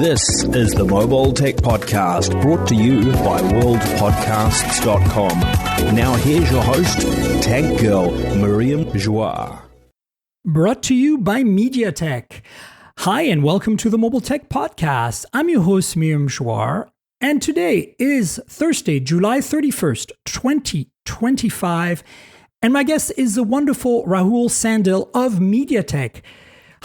This is the Mobile Tech Podcast, brought to you by worldpodcasts.com. Now here's your host, Tech Girl, Miriam Joie. Brought to you by MediaTek. Hi, and welcome to the Mobile Tech Podcast. I'm your host, Miriam Joie, and today is Thursday, July 31st, 2025, and my guest is the wonderful Rahul Sandil of MediaTek.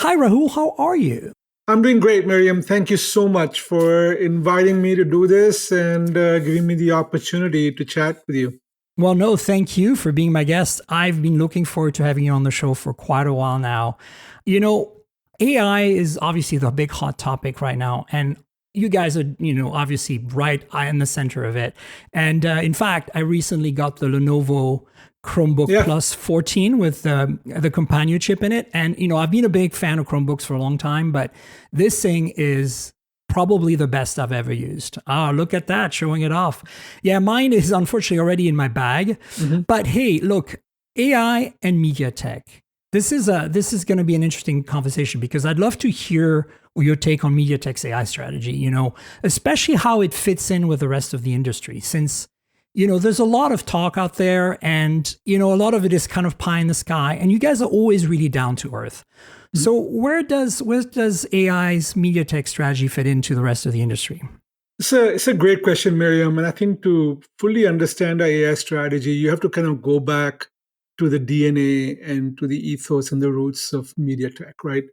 Hi, Rahul, how are you? I'm doing great, Miriam. Thank you so much for inviting me to do this and giving me the opportunity to chat with you. Well, no, thank you for being my guest. I've been looking forward to having you on the show for quite a while now. You know, AI is obviously the big hot topic right now, and you guys are, obviously right in the center of it. And in fact, I recently got the Lenovo Chromebook Plus 14 with the companion chip in it. And, I've been a big fan of Chromebooks for a long time, but this thing is probably the best I've ever used. Look at that, showing it off. Yeah, mine is unfortunately already in my bag. Mm-hmm. But hey, look, AI and MediaTek. This is going to be an interesting conversation because I'd love to hear your take on MediaTek's AI strategy, especially how it fits in with the rest of the industry, since there's a lot of talk out there and, a lot of it is kind of pie in the sky, and you guys are always really down to earth. Mm-hmm. So where does AI's MediaTek strategy fit into the rest of the industry? It's a great question, Miriam. And I think to fully understand our AI strategy, you have to kind of go back to the DNA and to the ethos and the roots of MediaTek, right?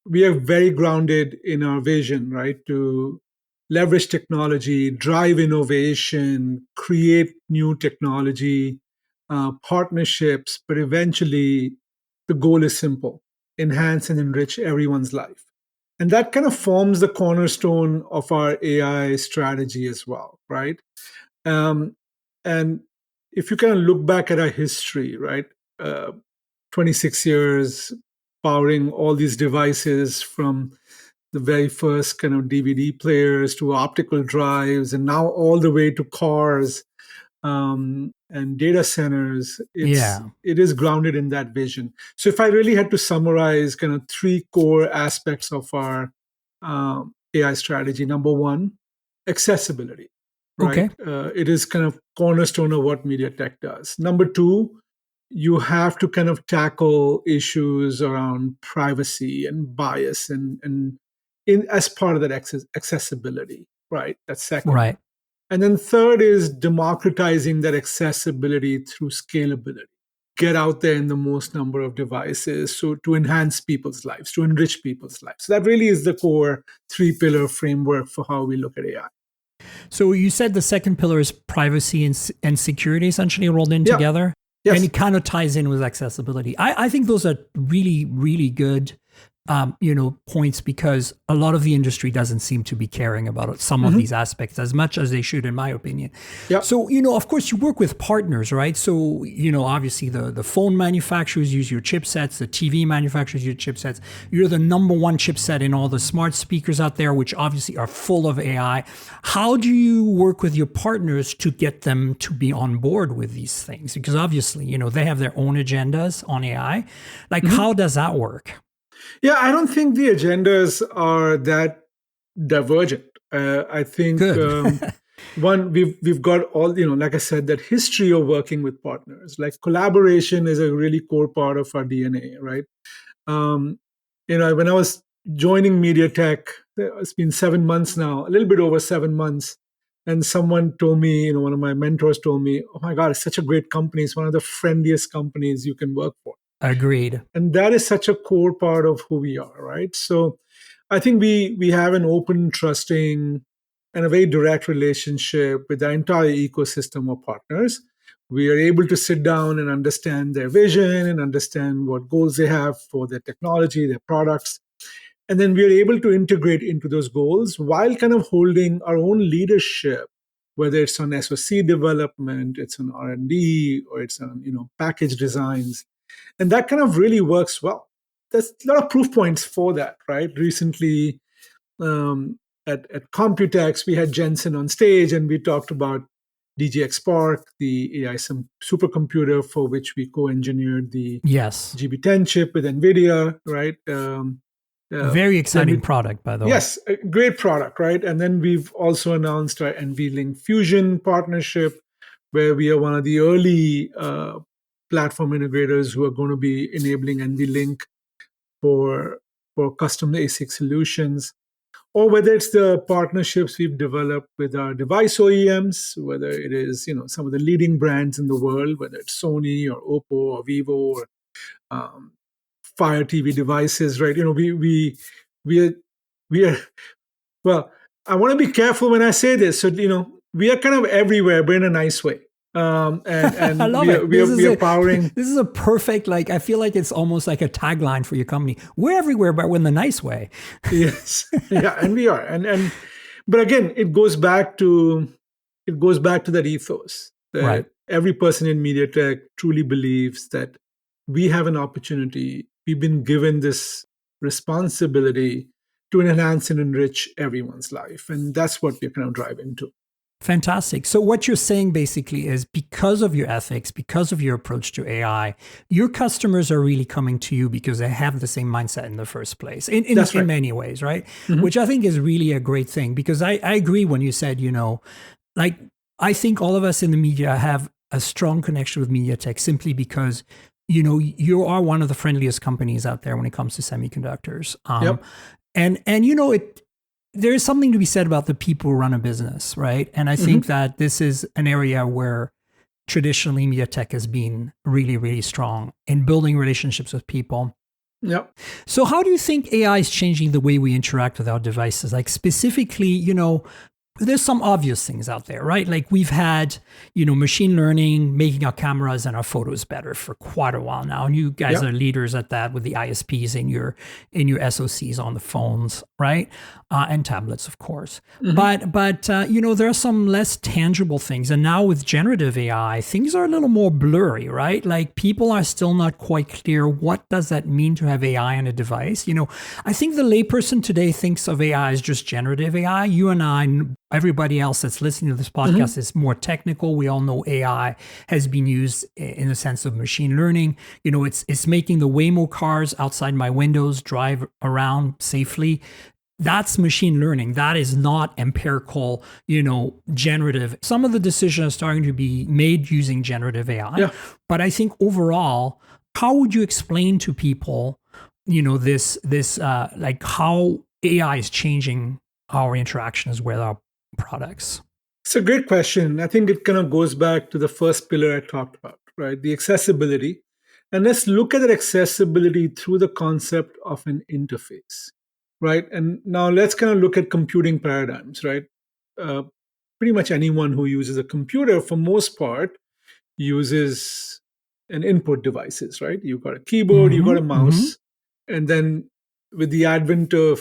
We are very grounded in our vision, right? To leverage technology, drive innovation, create new technology, partnerships, but eventually the goal is simple: enhance and enrich everyone's life. And that kind of forms the cornerstone of our AI strategy as well, right? And if you kind of look back at our history, right, 26 years powering all these devices, from the very first kind of DVD players to optical drives, and now all the way to cars and data centers. It is grounded in that vision. So if I really had to summarize kind of three core aspects of our AI strategy, number one, accessibility. Right? Okay. It is kind of cornerstone of what MediaTek does. Number two, you have to kind of tackle issues around privacy and bias and as part of that accessibility, right? That's second. Right. And then third is democratizing that accessibility through scalability. Get out there in the most number of devices, so to enhance people's lives, to enrich people's lives. So that really is the core three-pillar framework for how we look at AI. So you said the second pillar is privacy and security essentially rolled in together. Yes. And it kind of ties in with accessibility. I think those are really, really good points, because a lot of the industry doesn't seem to be caring about some of these aspects as much as they should, in my opinion. Yep. So, of course, you work with partners, right? So, obviously the phone manufacturers use your chipsets, the TV manufacturers use your chipsets. You're the number one chipset in all the smart speakers out there, which obviously are full of AI. How do you work with your partners to get them to be on board with these things? Because obviously, they have their own agendas on AI. Like, how does that work? Yeah, I don't think the agendas are that divergent. I think one, we've got all, like I said, that history of working with partners. Like, collaboration is a really core part of our DNA, right? When I was joining MediaTek, it's been 7 months now, a little bit over 7 months, and someone told me, one of my mentors told me, "Oh my God, it's such a great company. It's one of the friendliest companies you can work for." Agreed. And that is such a core part of who we are, right? So I think we have an open, trusting, and a very direct relationship with the entire ecosystem of partners. We are able to sit down and understand their vision and understand what goals they have for their technology, their products. And then we are able to integrate into those goals while kind of holding our own leadership, whether it's on SoC development, it's on R&D, or it's on package designs. And that kind of really works well. There's a lot of proof points for that, right? Recently, at Computex, we had Jensen on stage, and we talked about DGX Spark, the AI supercomputer for which we co-engineered the GB10 chip with NVIDIA, right? Very exciting product, by the way. Yes, a great product, right? And then we've also announced our NVLink Fusion partnership, where we are one of the early platform integrators who are going to be enabling NVLink for custom ASIC solutions, or whether it's the partnerships we've developed with our device OEMs, whether it is some of the leading brands in the world, whether it's Sony or Oppo or Vivo or Fire TV devices, right? We are we are well. I want to be careful when I say this. So we are kind of everywhere, but in a nice way. And I love we it. are, we are powering. This is a perfect, I feel like it's almost like a tagline for your company. We're everywhere, but we're in the nice way. Yes, yeah, and we are, but again, it goes back to that ethos that Right. every person in MediaTek truly believes that we have an opportunity. We've been given this responsibility to enhance and enrich everyone's life, and that's what we're kind of driving to. Fantastic. So what you're saying basically is, because of your ethics, because of your approach to AI, your customers are really coming to you because they have the same mindset in the first place, in right. many ways, right? Mm-hmm. Which I think is really a great thing, because I agree when you said, I think all of us in the media have a strong connection with MediaTek simply because, you are one of the friendliest companies out there when it comes to semiconductors. Yep. And there is something to be said about the people who run a business, right? And I think that this is an area where traditionally MediaTek has been really, really strong in building relationships with people. Yep. So how do you think AI is changing the way we interact with our devices? Like specifically, there's some obvious things out there, right? Like we've had, machine learning making our cameras and our photos better for quite a while now. And you guys are leaders at that with the ISPs in your SoCs on the phones, right? And tablets, of course. But there are some less tangible things. And now with generative AI, things are a little more blurry, right? Like people are still not quite clear, what does that mean to have AI on a device? I think the layperson today thinks of AI as just generative AI. You and I, everybody else that's listening to this podcast is more technical. We all know AI has been used in the sense of machine learning. It's making the Waymo cars outside my windows drive around safely. That's machine learning. That is not empirical, generative. Some of the decisions are starting to be made using generative AI. Yeah. But I think overall, how would you explain to people, this how AI is changing our interactions with our products? It's a great question. I think it kind of goes back to the first pillar I talked about, right? The accessibility. And let's look at that accessibility through the concept of an interface, right? And now let's kind of look at computing paradigms, right? Pretty much anyone who uses a computer, for most part, uses an input devices, right? You've got a keyboard, you've got a mouse, and then with the advent of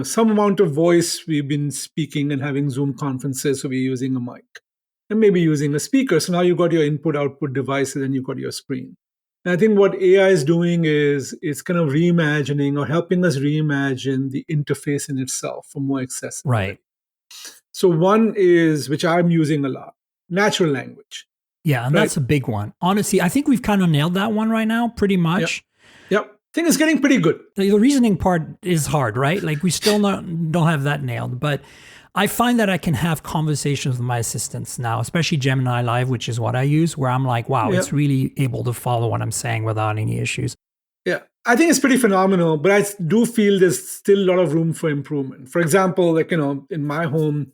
some amount of voice, we've been speaking and having Zoom conferences, so we're using a mic and maybe using a speaker. So now you've got your input-output devices and you've got your screen. And I think what AI is doing is it's kind of reimagining or helping us reimagine the interface in itself for more accessibility. Right. So one is, which I'm using a lot, natural language. Yeah, and that's a big one. Honestly, I think we've kind of nailed that one right now, pretty much. Yep. I think it's getting pretty good. The reasoning part is hard, right? Like we still don't have that nailed, but I find that I can have conversations with my assistants now, especially Gemini Live, which is what I use, where I'm like, wow, it's really able to follow what I'm saying without any issues. Yeah, I think it's pretty phenomenal, but I do feel there's still a lot of room for improvement. For example, in my home,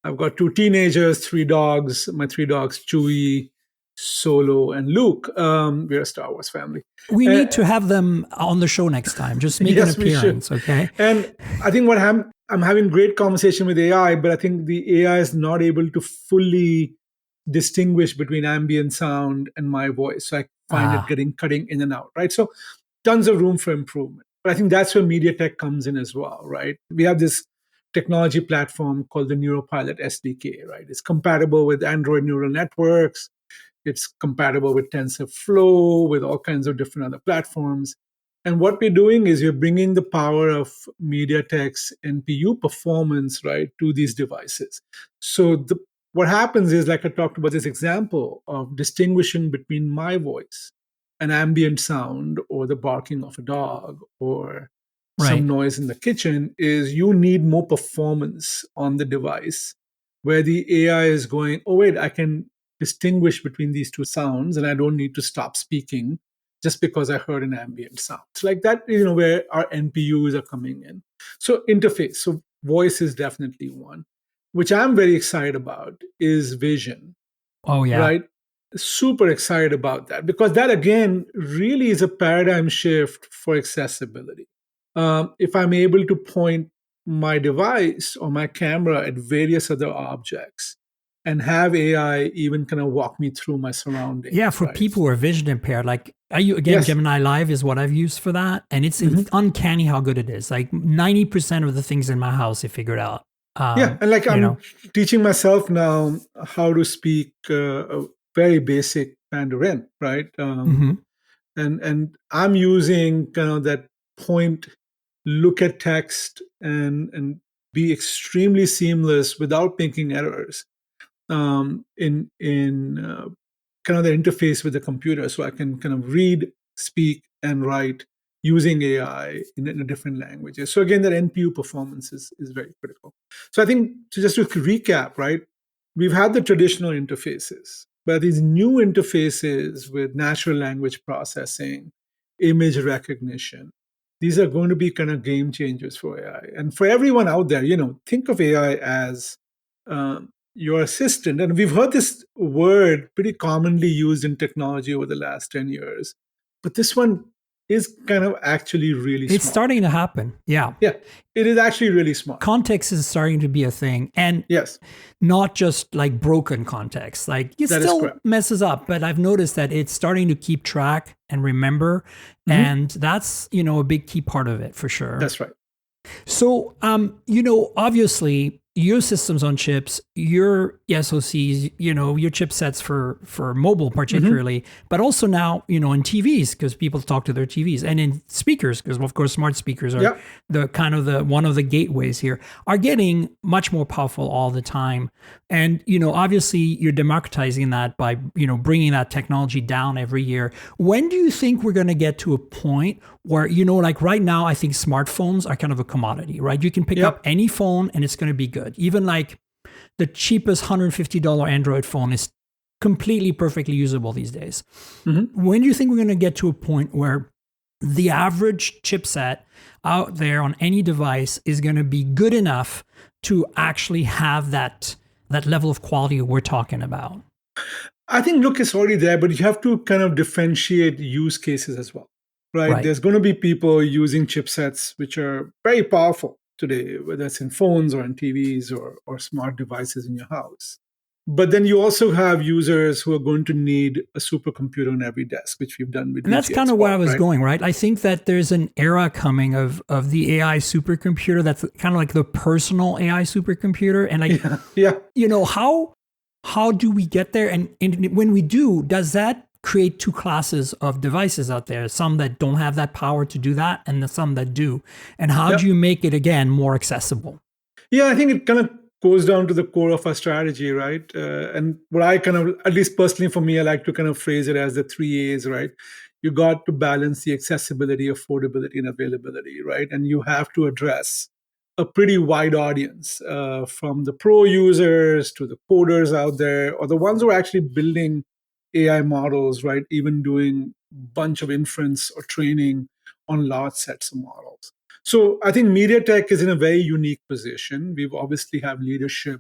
I've got 2 teenagers, 3 dogs, my 3 dogs, Chewie, Solo, and Luke. We're a Star Wars family. We need to have them on the show next time. Just make an appearance, okay? And I think I'm having great conversation with AI, but I think the AI is not able to fully distinguish between ambient sound and my voice. So I find it cutting in and out, right? So tons of room for improvement. But I think that's where MediaTek comes in as well, right? We have this technology platform called the NeuroPilot SDK, right? It's compatible with Android neural networks. It's compatible with TensorFlow, with all kinds of different other platforms. And what we're doing is we're bringing the power of MediaTek's NPU performance, right, to these devices. So what happens is, like I talked about this example of distinguishing between my voice and ambient sound or the barking of a dog or Right. some noise in the kitchen is you need more performance on the device where the AI is going, oh, wait, I can distinguish between these two sounds and I don't need to stop speaking just because I heard an ambient sound. So like that, where our NPUs are coming in. So interface. So voice is definitely one. Which I'm very excited about is vision, Oh, yeah. right? Super excited about that because that again really is a paradigm shift for accessibility. If I'm able to point my device or my camera at various other objects and have AI even kind of walk me through my surroundings. Yeah, for right? people who are vision impaired, like Yes. Gemini Live is what I've used for that, and it's uncanny how good it is. Like 90% of the things in my house, I figured out. Yeah, and like I'm teaching myself now how to speak a very basic Mandarin, right? And I'm using kind of that point, look at text and be extremely seamless without making errors in kind of the interface with the computer, so I can kind of read, speak, and write using AI in different languages. So again, that NPU performance is very critical. So I think just to recap, right? We've had the traditional interfaces, but these new interfaces with natural language processing, image recognition, these are going to be kind of game changers for AI. And for everyone out there, think of AI as your assistant. And we've heard this word pretty commonly used in technology over the last 10 years. But this one is kind of actually really smart. It's starting to happen. Yeah. Yeah, it is actually really smart. Context is starting to be a thing. And yes, not just like broken context. Like it that still messes up, but I've noticed that it's starting to keep track and remember. And that's, a big key part of it for sure. That's right. So, obviously your systems on chips, your SoCs, your chipsets for mobile particularly, but also now, in TVs because people talk to their TVs, and in speakers because of course smart speakers are the kind of the one of the gateways here, are getting much more powerful all the time. And, obviously you're democratizing that by, bringing that technology down every year. When do you think we're going to get to a point where, like right now, I think smartphones are kind of a commodity, right? You can pick up any phone and it's going to be good. Even like the cheapest $150 Android phone is completely perfectly usable these days. When do you think we're going to get to a point where the average chipset out there on any device is going to be good enough to actually have that level of quality we're talking about? I think, look, it's already there, but you have to kind of differentiate use cases as well, right? There's going to be people using chipsets which are very powerful today, whether it's in phones or in TVs or smart devices in your house. But then you also have users who are going to need a supercomputer on every desk, which we've done with. And that's kind of where I was going, right? I think that there's an era coming of the AI supercomputer that's kind of like the personal AI supercomputer. And like, how do we get there? And when we do, does that create two classes of devices out there? Some that don't have that power to do that and some that do. And how do you make it, again, more accessible? Yeah, I think it kind of goes down to the core of our strategy, right? And what I kind of, at least personally for me, I like to kind of phrase it as the 3 A's, right? You got to balance the accessibility, affordability, and availability, right? And you have to address a pretty wide audience, from the pro users to the coders out there, or the ones who are actually building AI models, right? Even doing a bunch of inference or training on large sets of models. So I think MediaTek is in a very unique position. We've obviously have leadership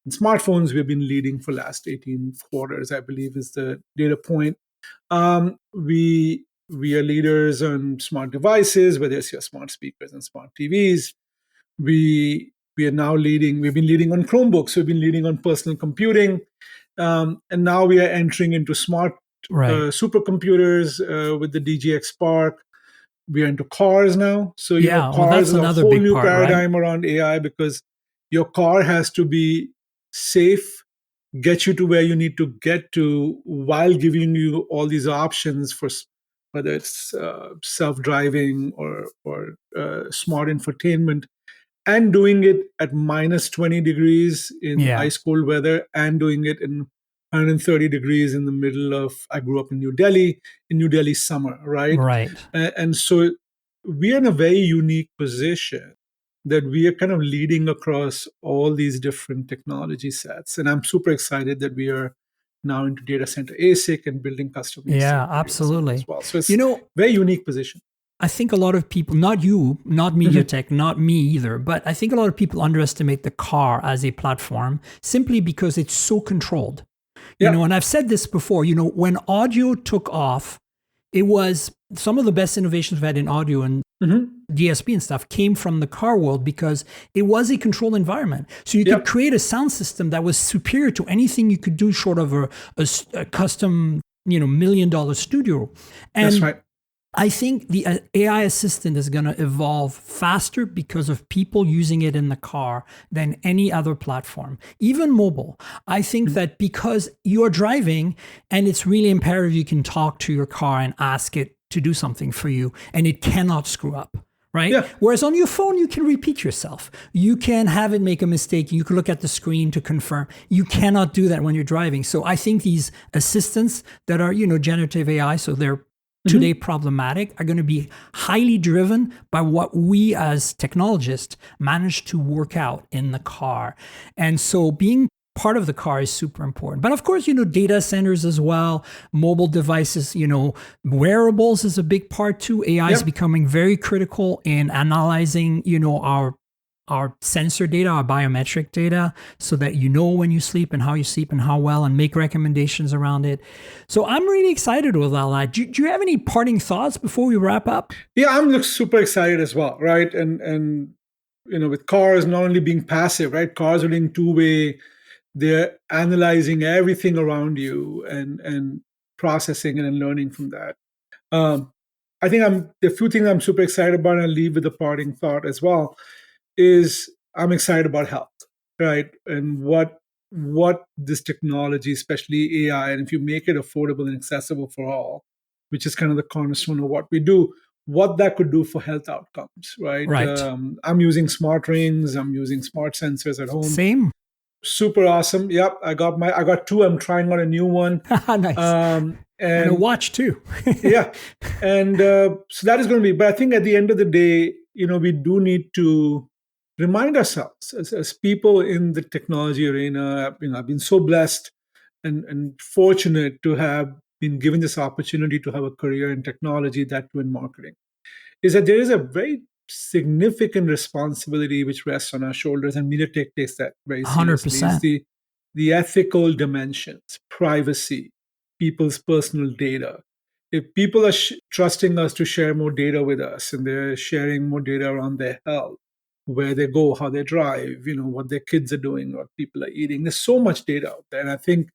in smartphones. We've been leading for last 18 quarters, I believe is the data point. We are leaders on smart devices, whether it's your smart speakers and smart TVs. We are now leading. We've been leading on Chromebooks. We've been leading on personal computing, and now we are entering into smart supercomputers with the DGX Spark. We are into cars now. So cars is a whole new paradigm around AI because your car has to be safe, get you to where you need to get to while giving you all these options for whether it's self-driving or smart infotainment, and doing it at minus 20 degrees in ice cold weather, and doing it in 130 degrees in the middle of, I grew up in New Delhi summer, right? Right. And so we are in a very unique position that we are kind of leading across all these different technology sets. And I'm super excited that we are now into data center ASIC and building custom ASIC Yeah, absolutely. as well. So it's very unique position. I think a lot of people, not you, not MediaTek, not me either, but I think a lot of people underestimate the car as a platform simply because it's so controlled. You know, and I've said this before, you know, when audio took off, it was some of the best innovations we've had in audio and DSP and stuff came from the car world because it was a controlled environment. So you could create a sound system that was superior to anything you could do short of a custom, you know, $1 million studio. And that's right. I think the AI assistant is going to evolve faster because of people using it in the car than any other platform, even mobile. I think that because you're driving and it's really imperative you can talk to your car and ask it to do something for you and it cannot screw up. Right? Yeah. Whereas on your phone, you can repeat yourself. You can have it make a mistake. You can look at the screen to confirm. You cannot do that when you're driving. So I think these assistants that are, you know, generative AI, so they're today problematic, are going to be highly driven by what we as technologists manage to work out in the car. And so being part of the car is super important. But of course, you know, data centers as well, mobile devices, you know, wearables is a big part too. AI is becoming very critical in analyzing, you know, our sensor data, our biometric data, so that you know when you sleep and how well, and make recommendations around it. So I'm really excited with all that. Do you have any parting thoughts before we wrap up? Yeah, I'm super excited as well, right? And you know, with cars not only being passive, right? Cars are being two-way. They're analyzing everything around you and processing it and learning from that. I think the few things I'm super excited about, and I'll leave with a parting thought as well, is I'm excited about health, right? And what this technology, especially AI, and if you make it affordable and accessible for all, which is kind of the cornerstone of what we do, what that could do for health outcomes, right? I'm using smart rings, I'm using smart sensors at home. Same. Super awesome. Yep, I got two. I'm trying out a new one. Nice. And a watch too. Yeah, and so that is going to be. But I think at the end of the day, you know, we do need to remind ourselves as people in the technology arena. You know, I've been so blessed and fortunate to have been given this opportunity to have a career in technology, that too in marketing, is that there is a very significant responsibility which rests on our shoulders, and MediaTek takes that very seriously. 100%. The ethical dimensions, privacy, people's personal data. If people are trusting us to share more data with us, and they're sharing more data around their health, where they go, how they drive, you know, what their kids are doing, what people are eating, there's so much data out there. And I think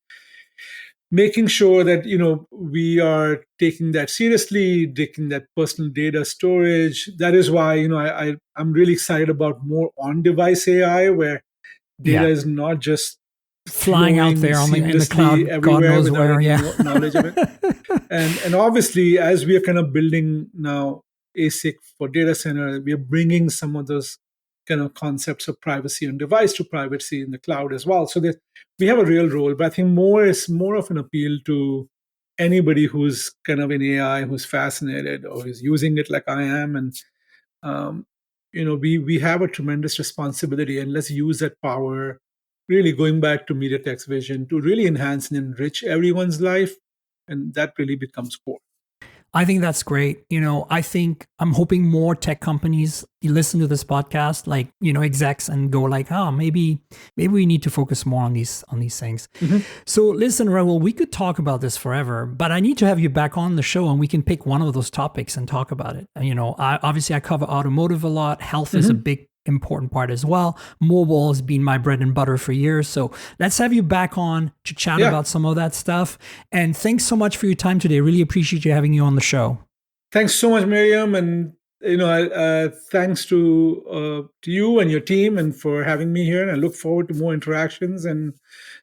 making sure that, you know, we are taking that seriously, taking that personal data storage. That is why, you know, I'm really excited about more on-device AI, where data is not just flying out there in the cloud, God knows where. Knowledge of it. And obviously, as we are kind of building now ASIC for data center, we are bringing some of those kind of concepts of privacy on device to privacy in the cloud as well. So that we have a real role, but I think more of an appeal to anybody who's kind of in AI, who's fascinated or is using it like I am. And, you know, we have a tremendous responsibility, and let's use that power, really going back to MediaTek's vision, to really enhance and enrich everyone's life. And that really becomes core. I think that's great. You know, I'm hoping more tech companies listen to this podcast, like, you know, execs, and go like, oh, maybe we need to focus more on these things. So listen, Rahul, we could talk about this forever, but I need to have you back on the show, and we can pick one of those topics and talk about it. You know, I cover automotive a lot. Health is a big important part as well. Mobile has been my bread and butter for years. So let's have you back on to chat about some of that stuff. And thanks so much for your time today. Really appreciate you having you on the show. Thanks so much, Miriam. And, you know, thanks to you and your team, and for having me here. And I look forward to more interactions, and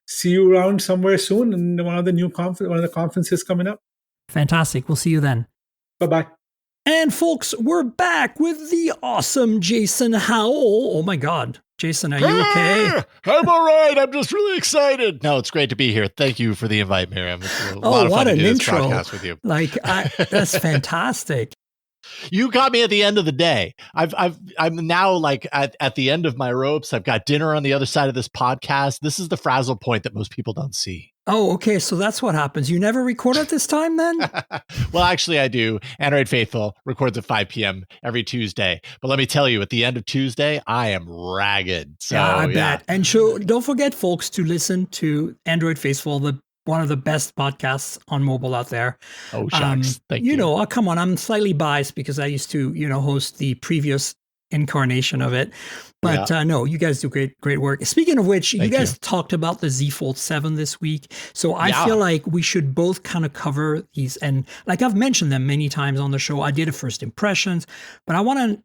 see you around somewhere soon in one of the conferences coming up. Fantastic. We'll see you then. Bye-bye. And folks, we're back with the awesome Jason Howell. Oh my God. Jason, are you okay? I'm all right. I'm just really excited. No, it's great to be here. Thank you for the invite, Miriam. It's a lot of fun to do this podcast with you. Like, that's fantastic. You got me at the end of the day. I'm now like at the end of my ropes. I've got dinner on the other side of this podcast. This is the frazzle point that most people don't see. Oh, okay. So that's what happens. You never record at this time then? Well, actually, I do. Android Faithful records at 5 p.m. every Tuesday. But let me tell you, at the end of Tuesday, I am ragged. So, yeah, I bet. And so don't forget, folks, to listen to Android Faithful, one of the best podcasts on mobile out there. Oh, shucks. Thank you. Come on. I'm slightly biased because I used to, host the previous incarnation of it. But no, you guys do great work. Speaking of which, you guys talked about the Z Fold 7 this week. So I feel like we should both kind of cover these. And like I've mentioned them many times on the show, I did a first impressions, but I want to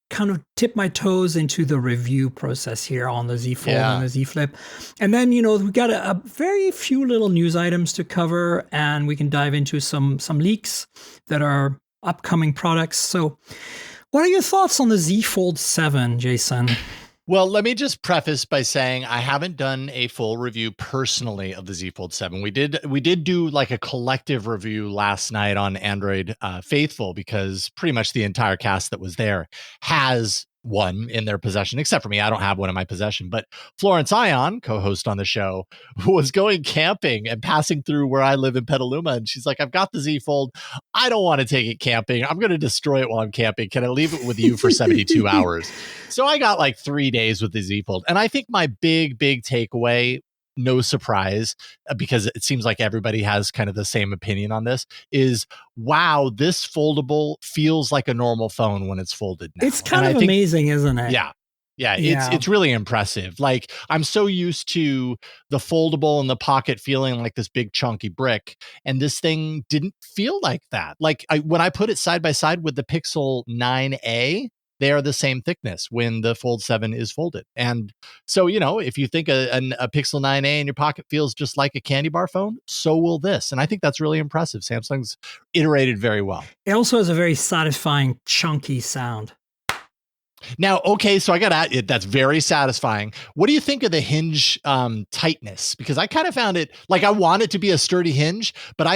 kind of tip my toes into the review process here on the Z Fold and the Z Flip. And then, we got a very few little news items to cover, and we can dive into some leaks that are upcoming products. So what are your thoughts on the Z Fold 7, Jason? Well, let me just preface by saying I haven't done a full review personally of the Z Fold 7. We did do like a collective review last night on Android Faithful, because pretty much the entire cast that was there has one in their possession, except for me. I don't have one in my possession. But Florence Ion, co-host on the show, was going camping and passing through where I live in Petaluma, and she's like, I've got the Z Fold. I don't want to take it camping. I'm going to destroy it while I'm camping. Can I leave it with you for 72 hours? So I got like 3 days with the Z Fold. And I think my big takeaway, no surprise, because it seems like everybody has kind of the same opinion on this, is wow, this foldable feels like a normal phone when it's folded now. It's kind of amazing, isn't it? Yeah. It's really impressive. Like, I'm so used to the foldable and the pocket feeling like this big chunky brick, and this thing didn't feel like that. Like, when I put it side by side with the Pixel 9a, they are the same thickness when the Fold 7 is folded. And so, if you think a Pixel 9a in your pocket feels just like a candy bar phone, so will this. And I think that's really impressive. Samsung's iterated very well. It also has a very satisfying, chunky sound. Now, okay, so I got to add, that's very satisfying. What do you think of the hinge tightness? Because I kind of found it, like, I want it to be a sturdy hinge, but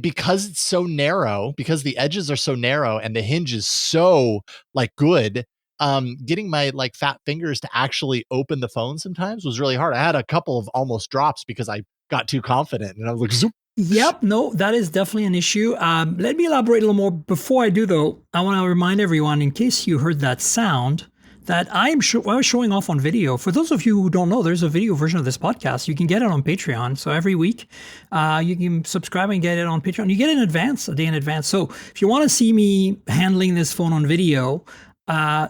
because it's so narrow, because the edges are so narrow and the hinge is so like good, getting my like fat fingers to actually open the phone sometimes was really hard. I had a couple of almost drops because I got too confident, and I was like, zoop. Yep, no, that is definitely an issue. Let me elaborate a little more. Before I do, though, I want to remind everyone, in case you heard that sound, that I was showing off on video. For those of you who don't know, there's a video version of this podcast. You can get it on Patreon. So every week, you can subscribe and get it on Patreon. You get it in advance, a day in advance. So if you want to see me handling this phone on video,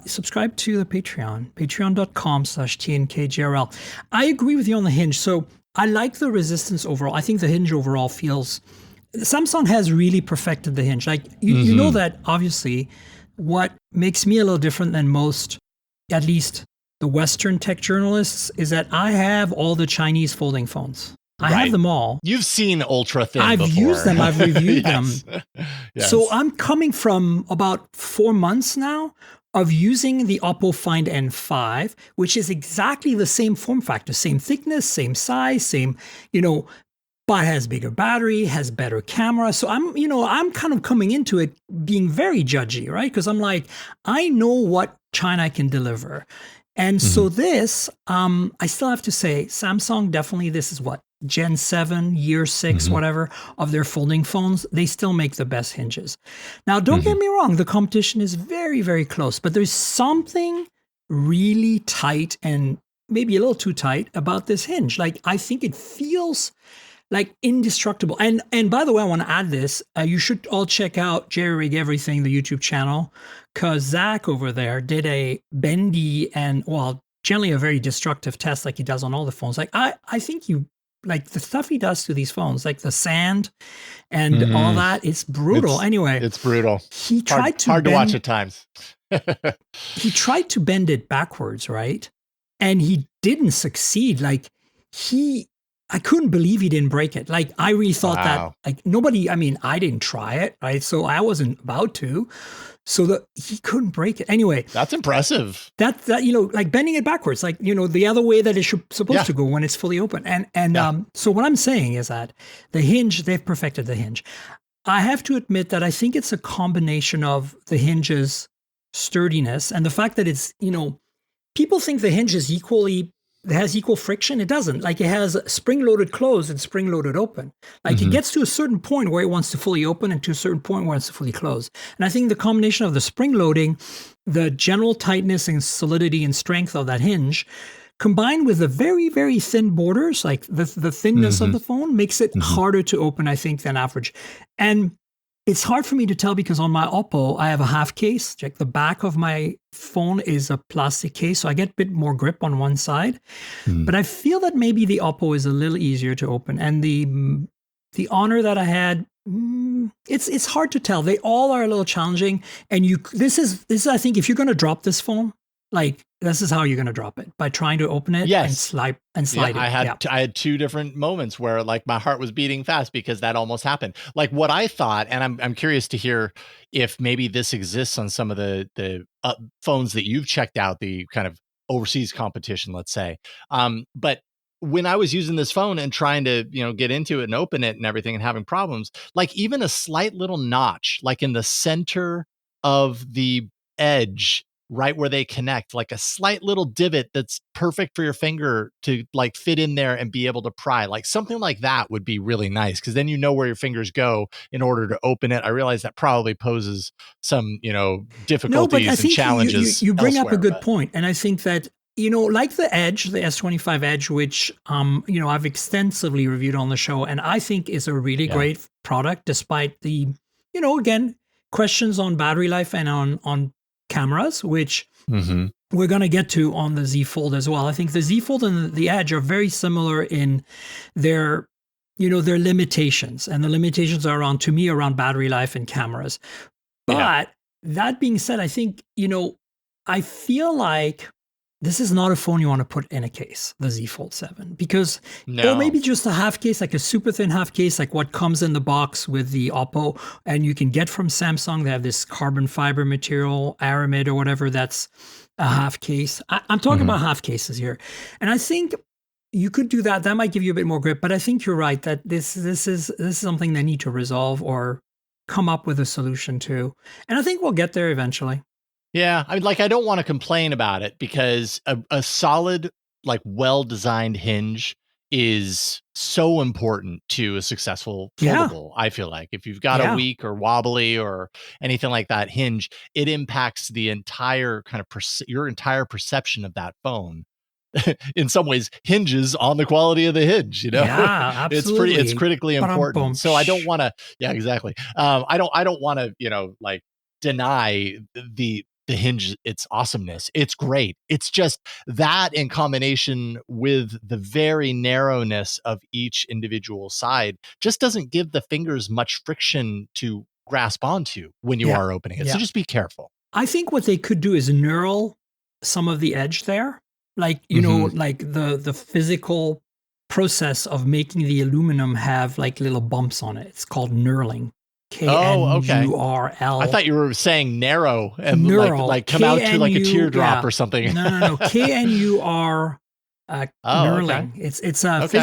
subscribe to the Patreon, patreon.com/TNKGRL. I agree with you on the hinge. So I like the resistance overall. I think the hinge overall Samsung has really perfected the hinge. Like, you know that obviously what makes me a little different than most, at least the Western tech journalists, is that I have all the Chinese folding phones. I have them all. You've seen ultra thin I've before. used them. I've reviewed them. Yes. So I'm coming from about 4 months now of using the Oppo Find N5, which is exactly the same form factor, same thickness, same size, same, but has bigger battery, has better camera. So I'm kind of coming into it being very judgy, right? Because I'm like, I know what China can deliver. And so this, I still have to say, Samsung definitely, this is what, Gen 7, year 6, whatever, of their folding phones, they still make the best hinges. Now, don't get me wrong, the competition is very, very close, but there's something really tight and maybe a little too tight about this hinge. Like, I think it feels like indestructible. And by the way, I want to add this. You should all check out Jerry Rig Everything, the YouTube channel, because Zach over there did a bendy and, generally a very destructive test like he does on all the phones. Like, I think like the stuff he does to these phones, like the sand and all that, it's brutal. Anyway, it's brutal. He tried hard to watch at times. He tried to bend it backwards, right? And he didn't succeed. Like, I couldn't believe he didn't break it. Like, I really thought that, like, I didn't try it, right? So I wasn't about to. So he couldn't break it. Anyway. That's impressive. That like bending it backwards, like, the other way that it's supposed to go when it's fully open. And so what I'm saying is that the hinge, they've perfected the hinge. I have to admit that I think it's a combination of the hinge's sturdiness and the fact that it's, people think the hinge is has equal friction. It doesn't. Like it has spring-loaded close and spring-loaded open. Like it gets to a certain point where it wants to fully open and to a certain point where it wants to fully close. And I think the combination of the spring loading, the general tightness and solidity and strength of that hinge, combined with the very, very thin borders, like the thinness of the phone, makes it harder to open, I think, than average. And it's hard for me to tell because on my Oppo, I have a half case. Like the back of my phone is a plastic case, so I get a bit more grip on one side. But I feel that maybe the Oppo is a little easier to open. And the Honor that I had, it's hard to tell. They all are a little challenging. And this is I think, if you're going to drop this phone, like this is how you're going to drop it, by trying to open it and slide it. I had two different moments where like my heart was beating fast because that almost happened. Like what I thought, and I'm curious to hear if maybe this exists on some of the phones that you've checked out, the kind of overseas competition, let's say. But when I was using this phone and trying to, get into it and open it and everything and having problems, like even a slight little notch, like in the center of the edge, right where they connect, like a slight little divot that's perfect for your finger to like fit in there and be able to pry, like something like that would be really nice. Cause then where your fingers go in order to open it. I realize that probably poses some, difficulties and challenges. You bring up a good point. And I think that, like the Edge, the S25 Edge, which, I've extensively reviewed on the show and I think is a really great product, despite the, again, questions on battery life and on cameras, which we're going to get to on the Z Fold as well. I think the Z Fold and the Edge are very similar in their limitations, and the limitations are around battery life and cameras. But that being said, I think, I feel like this is not a phone you want to put in a case, the Z Fold 7, because, or maybe just a half case, like a super thin half case, like what comes in the box with the Oppo, and you can get from Samsung. They have this carbon fiber material, aramid or whatever, that's a half case. I'm talking about half cases here. And I think you could do that. That might give you a bit more grip, but I think you're right that this is something they need to resolve or come up with a solution to. And I think we'll get there eventually. Yeah, I mean, like, I don't want to complain about it because a solid, like, well-designed hinge is so important to a successful foldable. I feel like if you've got a weak or wobbly or anything like that hinge, it impacts the entire kind of your entire perception of that phone. In some ways, hinges on the quality of the hinge. Yeah, absolutely. It's critically important. So I don't want to. Yeah, exactly. I don't want to. Like deny the hinge its awesomeness. It's great. It's just that in combination with the very narrowness of each individual side just doesn't give the fingers much friction to grasp onto when you are opening it. So just be careful. I think what they could do is knurl some of the edge there. Like, like the physical process of making the aluminum have like little bumps on it. It's called knurling. Knurl. I thought you were saying narrow and like come out to like a teardrop or something. No. KNUR knurling. Okay.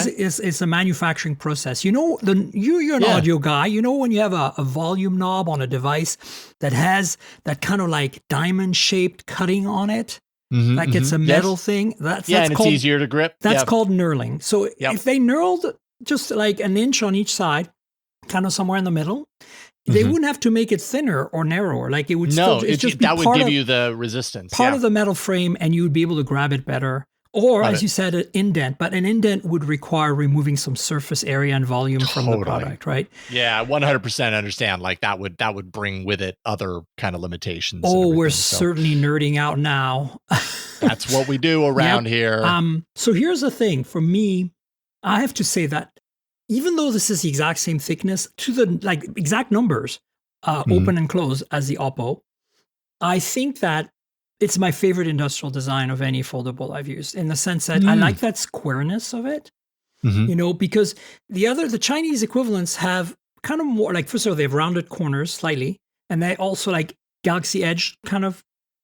It's a manufacturing process. You're an audio guy. When you have a volume knob on a device that has that kind of like diamond shaped cutting on it. Like it's a metal thing. That's and called, it's easier to grip. That's called knurling. So if they knurled just like an inch on each side, kind of somewhere in the middle, they wouldn't have to make it thinner or narrower. Like it would that would give you the resistance. Part of the metal frame, and you would be able to grab it better. Or, as you said, an indent. But an indent would require removing some surface area and volume from the product, right? Yeah, 100% understand. Like that would bring with it other kind of limitations. Oh, we're certainly nerding out now. That's what we do around here. So here's the thing. For me, I have to say that even though this is the exact same thickness to the like exact numbers, open and close as the Oppo, I think that it's my favorite industrial design of any foldable I've used, in the sense that I like that squareness of it, because the Chinese equivalents have kind of more like, first of all, they have rounded corners slightly, and they also like Galaxy Edge kind of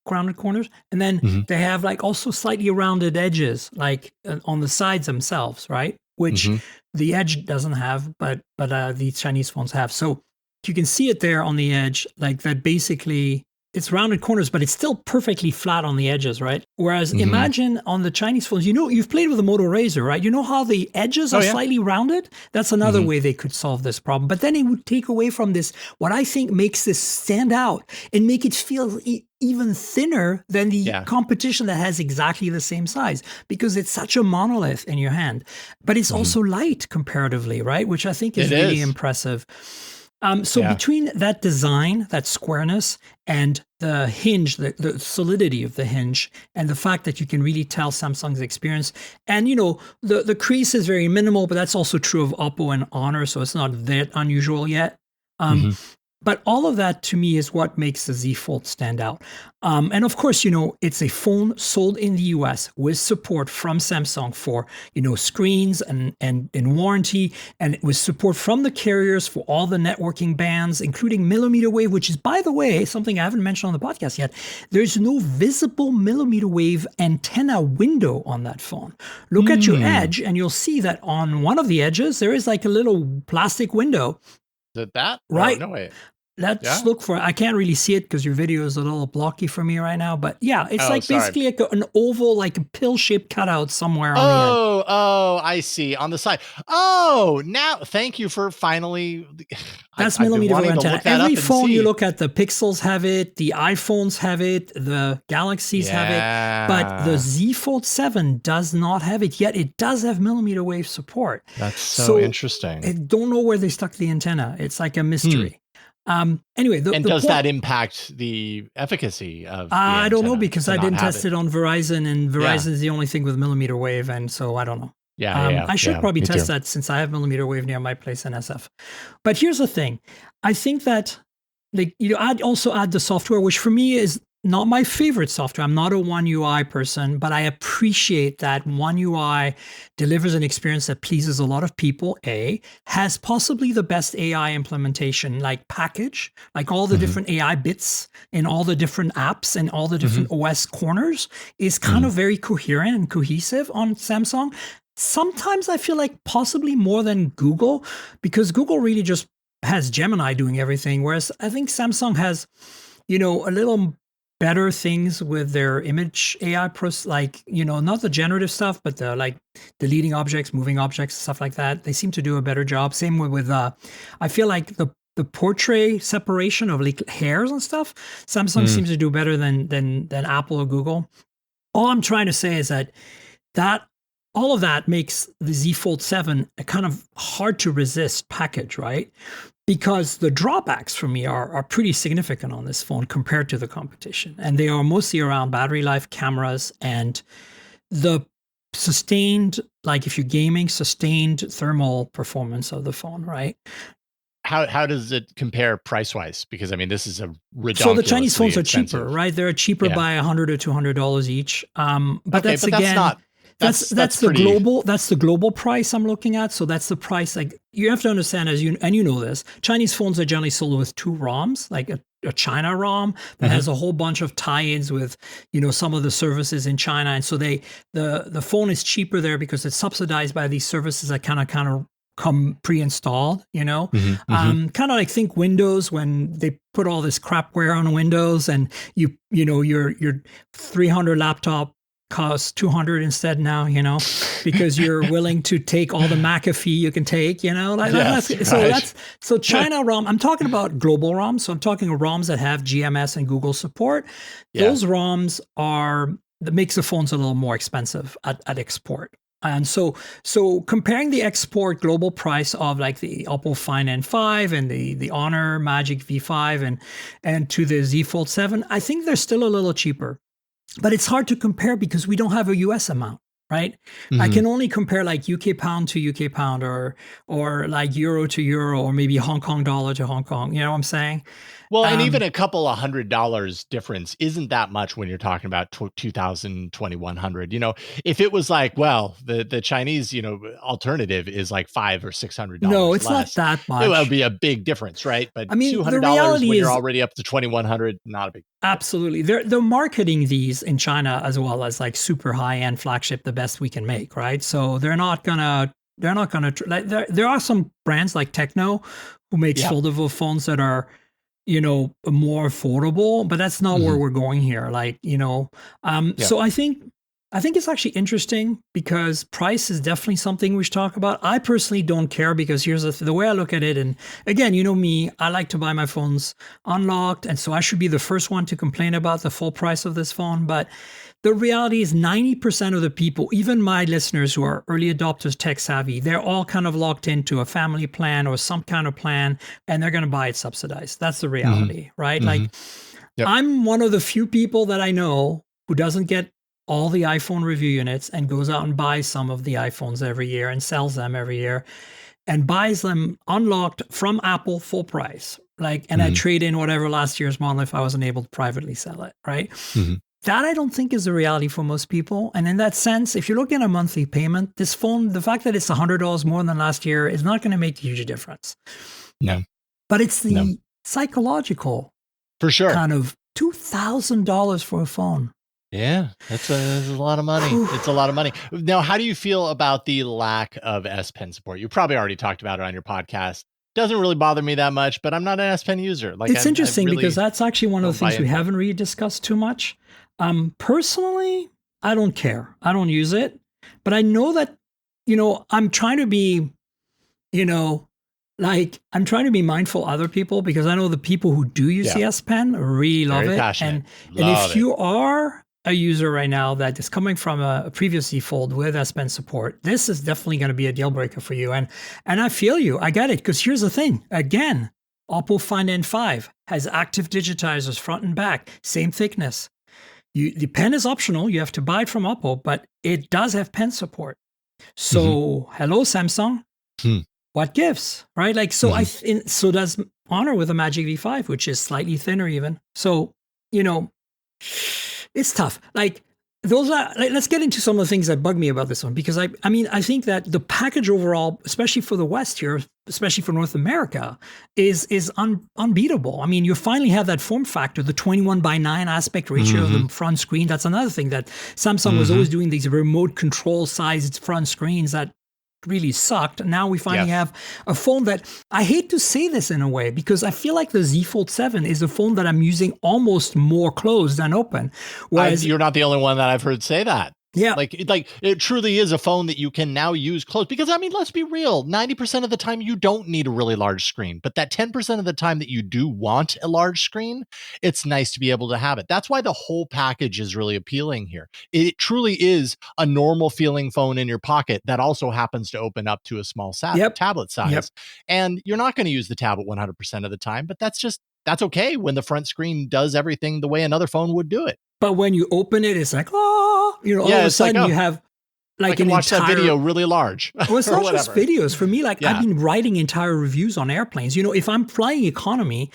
rounded corners. And then they have like also slightly rounded edges, like on the sides themselves, right? Which the Edge doesn't have, but the Chinese phones have. So you can see it there on the edge, like that basically it's rounded corners, but it's still perfectly flat on the edges, right? Whereas imagine on the Chinese phones, you've played with a Moto Razr, right? You know how the edges are slightly rounded? That's another way they could solve this problem. But then it would take away from this, what I think makes this stand out and make it feel even thinner than the competition that has exactly the same size, because it's such a monolith in your hand. But it's also light comparatively, right? Which I think is really impressive. Between that design, that squareness, and the hinge, the solidity of the hinge, and the fact that you can really tell Samsung's experience, and the crease is very minimal, but that's also true of Oppo and Honor, so it's not that unusual yet. But all of that to me is what makes the Z Fold stand out. And of course, it's a phone sold in the US with support from Samsung for, screens and warranty, and with support from the carriers for all the networking bands, including millimeter wave, which is, by the way, something I haven't mentioned on the podcast yet. There's no visible millimeter wave antenna window on that phone. Look at your edge and you'll see that on one of the edges, there is like a little plastic window. Is that? Right. Oh, no way. Let's look for it. I can't really see it because your video is a little blocky for me right now. But yeah, it's basically like an oval, like a pill-shaped cutout somewhere on the end. Oh, I see. On the side. Oh, now thank you for finally. That's millimeter wave antenna. Every phone you look at, the Pixels have it, the iPhones have it, the Galaxies have it, but the Z Fold 7 does not have it yet. It does have millimeter wave support. That's so interesting. I don't know where they stuck the antenna. It's like a mystery. Anyway, does that impact the efficacy of? I don't know, because I didn't test it on Verizon, and Verizon is the only thing with millimeter wave, and so I don't know. I should probably test that, since I have millimeter wave near my place in SF. But here's the thing: I think that I'd also add the software, which for me is not my favorite software. I'm not a One UI person, but I appreciate that One UI delivers an experience that pleases a lot of people. Has possibly the best AI implementation, package, all the different AI bits in all the different apps and all the different OS corners is kind of very coherent and cohesive on Samsung. Sometimes I feel like possibly more than Google, because Google really just has Gemini doing everything, whereas I think Samsung has, a little better things with their image AI, not the generative stuff, but the deleting objects, moving objects, stuff like that. They seem to do a better job. Same with I feel like the portrait separation of hairs and stuff, Samsung seems to do better than Apple or Google. All I'm trying to say is that all of that makes the Z Fold 7 a kind of hard to resist package, right? Because the drawbacks for me are pretty significant on this phone compared to the competition. And they are mostly around battery life, cameras, and the sustained, if you're gaming, sustained thermal performance of the phone, right? How does it compare price-wise? Because, this is a ridiculous. So the Chinese phones are cheaper, right? They're cheaper by $100 or $200 each. But that's not... That's the global price I'm looking at. So that's the price. You have to understand, and you know this, Chinese phones are generally sold with two ROMs, like a China ROM that has a whole bunch of tie-ins with, some of the services in China. And so the phone is cheaper there because it's subsidized by these services that kind of come pre-installed, kind of think Windows, when they put all this crapware on Windows, and your 300 laptop costs 200 instead now, because you're willing to take all the McAfee you can take, So China ROM, I'm talking about global ROMs. So I'm talking ROMs that have GMS and Google support. Those ROMs that makes the phones a little more expensive at export. And so comparing the export global price of the Oppo Find N5 and the Honor Magic V5 and to the Z Fold 7, I think they're still a little cheaper. But it's hard to compare because we don't have a US amount, right? I can only compare UK pound to UK pound, or euro to euro, or maybe Hong Kong dollar to Hong Kong. You know what I'm saying? Well, and even a couple of $100 difference isn't that much when you're talking about 2,000, 2,100. If it was the Chinese, alternative is $500 or $600. No, it's less, not that much. It would be a big difference, right? But $200 when you're already up to 2,100, not a big. Absolutely, they're marketing these in China as well as super high end flagship, the best we can make, right? So they're not gonna. There are some brands like Techno who makes Yeah. foldable phones that are, more affordable, but that's not where we're going here. Like, so I think it's actually interesting because price is definitely something we should talk about. I personally don't care because here's the way I look at it. And again, you know me, I like to buy my phones unlocked. And so I should be the first one to complain about the full price of this phone. But the reality is 90% of the people, even my listeners who are early adopters, tech savvy, they're all kind of locked into a family plan or some kind of plan, and they're going to buy it subsidized. That's the reality, right? Like, I'm one of the few people that I know who doesn't get all the iPhone review units and goes out and buys some of the iPhones every year and sells them every year and buys them unlocked from Apple full price. Like, and I trade in whatever last year's model if I wasn't able to privately sell it, right? That I don't think is the reality for most people. And in that sense, if you're looking at a monthly payment, this phone, the fact that it's $100 more than last year is not going to make a huge difference. No. But it's the psychological for sure kind of $2,000 for a phone. Yeah, that's a lot of money. It's a lot of money. Now, how do you feel about the lack of S Pen support? You probably already talked about it on your podcast. Doesn't really bother me that much, but I'm not an S Pen user. Like, it's interesting because that's actually one of the things we haven't really discussed too much. Personally, I don't care. I don't use it, but I know that, I'm trying to be, I'm trying to be mindful of other people because I know the people who do use the S Pen really love Very it. Passionate. And if you are a user right now that is coming from a previous Z Fold with S Pen support, this is definitely going to be a deal breaker for you. And I feel you. I get it. Because here's the thing. Again, Oppo Find N5 has active digitizers front and back, same thickness. The pen is optional. You have to buy it from Oppo, but it does have pen support. So, hello, Samsung. What gives, right? Like, so so does Honor with the Magic V5, which is slightly thinner even. So, it's tough. Like, those are, let's get into some of the things that bug me about this one, because I think that the package overall, especially for the West here, especially for North America, is unbeatable. I mean, you finally have that form factor, the 21:9 aspect ratio of the front screen. That's another thing that Samsung was always doing, these remote control sized front screens that really sucked. Now we finally have a phone that, I hate to say this in a way, because I feel like the Z Fold 7 is a phone that I'm using almost more closed than open. Whereas you're not the only one that I've heard say that. Yeah. Like it truly is a phone that you can now use close, because I mean, let's be real. 90% of the time you don't need a really large screen, but that 10% of the time that you do want a large screen, it's nice to be able to have it. That's why the whole package is really appealing here. It truly is a normal feeling phone in your pocket that also happens to open up to a small tablet size. And you're not going to use the tablet 100% of the time, but that's okay when the front screen does everything the way another phone would do it. But when you open it, it's like, all of a sudden you have like I can watch that video really large. Well, it's not just videos. For me, like I've been writing entire reviews on airplanes. If I'm flying economy,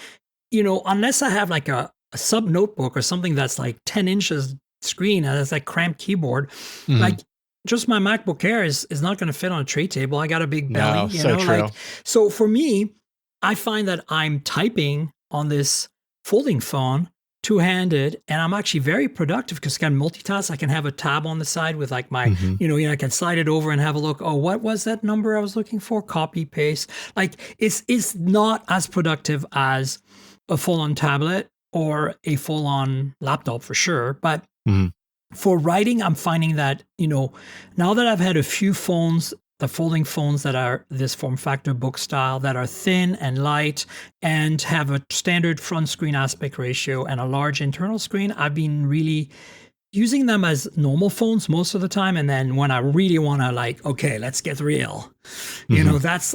unless I have like a sub notebook or something that's like 10 inches screen and it's like cramped keyboard, like just my MacBook Air is not going to fit on a tray table. I got a big belly. True. So for me, I find that I'm typing on this folding phone two-handed, and I'm actually very productive because I can multitask. I can have a tab on the side with like my, I can slide it over and have a look. Oh, what was that number I was looking for? Copy, paste. Like it's not as productive as a full-on tablet or a full-on laptop for sure. But for writing, I'm finding that, now that I've had a few phones, the folding phones that are this form factor book style, that are thin and light and have a standard front screen aspect ratio and a large internal screen, I've been really using them as normal phones most of the time. And then when I really want to okay, let's get real, that's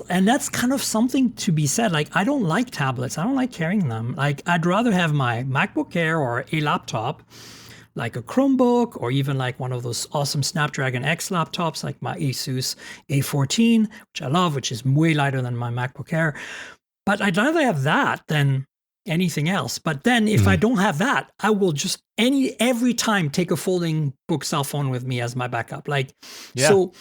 kind of something to be said. Like, I don't like tablets. I don't like carrying them. Like, I'd rather have my MacBook Air or a laptop, like a Chromebook, or even like one of those awesome Snapdragon X laptops, like my Asus A14, which I love, which is way lighter than my MacBook Air. But I'd rather have that than anything else. But then if I don't have that, I will just every time take a folding book style phone with me as my backup. So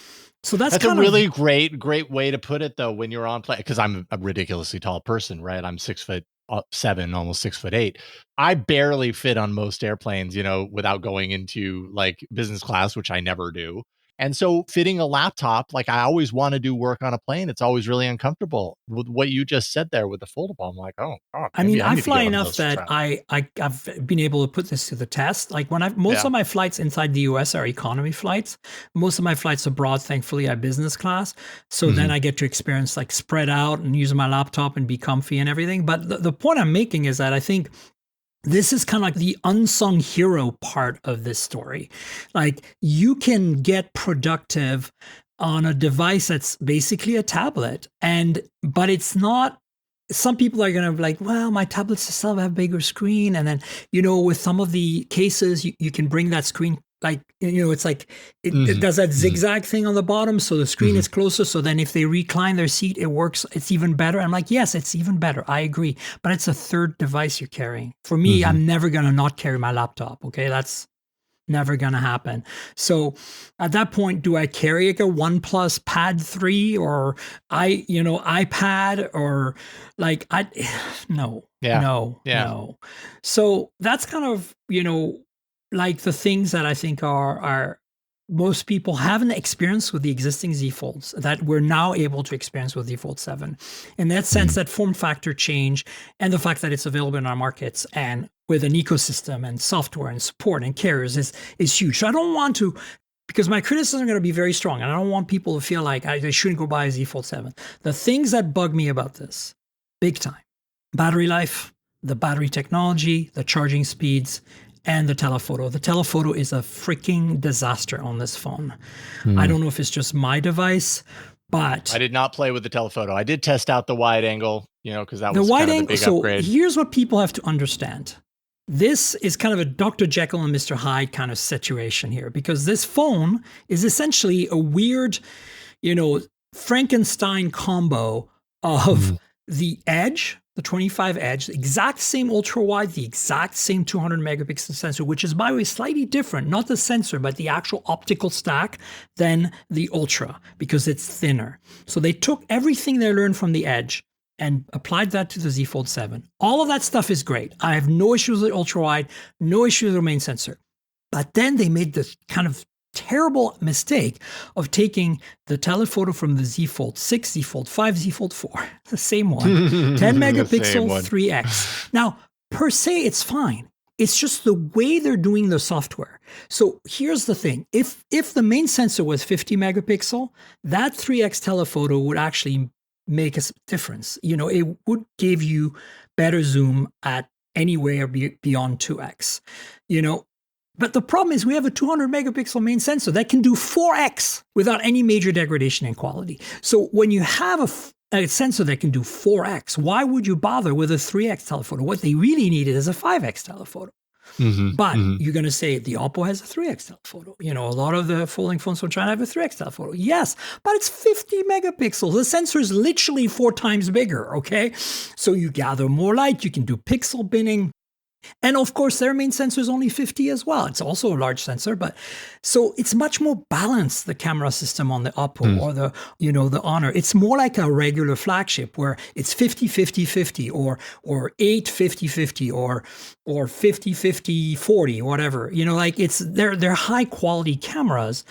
that's a really great way to put it, though, when you're on plane, because I'm a ridiculously tall person, right? I'm 6'7", almost 6'8". I barely fit on most airplanes, without going into like business class, which I never do. And so fitting a laptop, like I always want to do work on a plane. It's always really uncomfortable. With what you just said there with the foldable, I'm like, oh God. I mean, I need to fly get one of enough those that straps. I've been able to put this to the test. Like when most of my flights inside the US are economy flights. Most of my flights abroad, thankfully, are business class. So then I get to experience like spread out and use my laptop and be comfy and everything. But the point I'm making is that I think this is kind of like the unsung hero part of this story. Like you can get productive on a device that's basically a tablet, but it's not. Some people are going to be like, well, my tablets still have a bigger screen. And then, with some of the cases, you can bring that screen, like, it's like, it does that zigzag thing on the bottom. So the screen is closer. So then if they recline their seat, it works. It's even better. I'm like, yes, it's even better. I agree. But it's a third device you're carrying. For me, I'm never going to not carry my laptop. Okay. That's never going to happen. So at that point, do I carry like a OnePlus Pad 3 or iPad or like no. So that's kind of, like the things that I think are most people haven't experienced with the existing Z Folds that we're now able to experience with the Fold7. In that sense, that form factor change and the fact that it's available in our markets and with an ecosystem and software and support and carriers is huge. So I don't want to, because my criticism is going to be very strong, and I don't want people to feel like they shouldn't go buy a Z Fold 7. The things that bug me about this, big time, battery life, the battery technology, the charging speeds, and the telephoto. The telephoto is a freaking disaster on this phone. I don't know if it's just my device, but I did not play with the telephoto. I did test out the wide angle, because that was kind of the big upgrade. So here's what people have to understand. This is kind of a Dr. Jekyll and Mr. Hyde kind of situation here, because this phone is essentially a weird, Frankenstein combo of the Edge, the 25 Edge, the exact same ultra wide, the exact same 200 megapixel sensor, which is, by the way, slightly different, not the sensor, but the actual optical stack than the Ultra, because it's thinner. So they took everything they learned from the Edge and applied that to the Z Fold 7. All of that stuff is great. I have no issues with ultra wide, no issues with the main sensor. But then they made this kind of terrible mistake of taking the telephoto from the Z Fold 6, Z Fold 5, Z Fold 4, the same one, 10 megapixel, 3x. Now, per se, it's fine. It's just the way they're doing the software. So here's the thing. If the main sensor was 50 megapixel, that 3x telephoto would actually make a difference. It would give you better zoom at anywhere beyond 2x, But the problem is we have a 200 megapixel main sensor that can do 4x without any major degradation in quality. So when you have a sensor that can do 4x, why would you bother with a 3x telephoto? What they really needed is a 5x telephoto. But you're going to say the Oppo has a 3x telephoto. A lot of the folding phones from China have a 3x telephoto. Yes, but it's 50 megapixels. The sensor is literally 4 times bigger, okay? So you gather more light, you can do pixel binning. And of course, their main sensor is only 50 as well. It's also a large sensor, but so it's much more balanced, the camera system on the Oppo or the Honor. It's more like a regular flagship where it's 50-50-50 or 8-50-50 or 50-50-40, whatever. They're high quality cameras.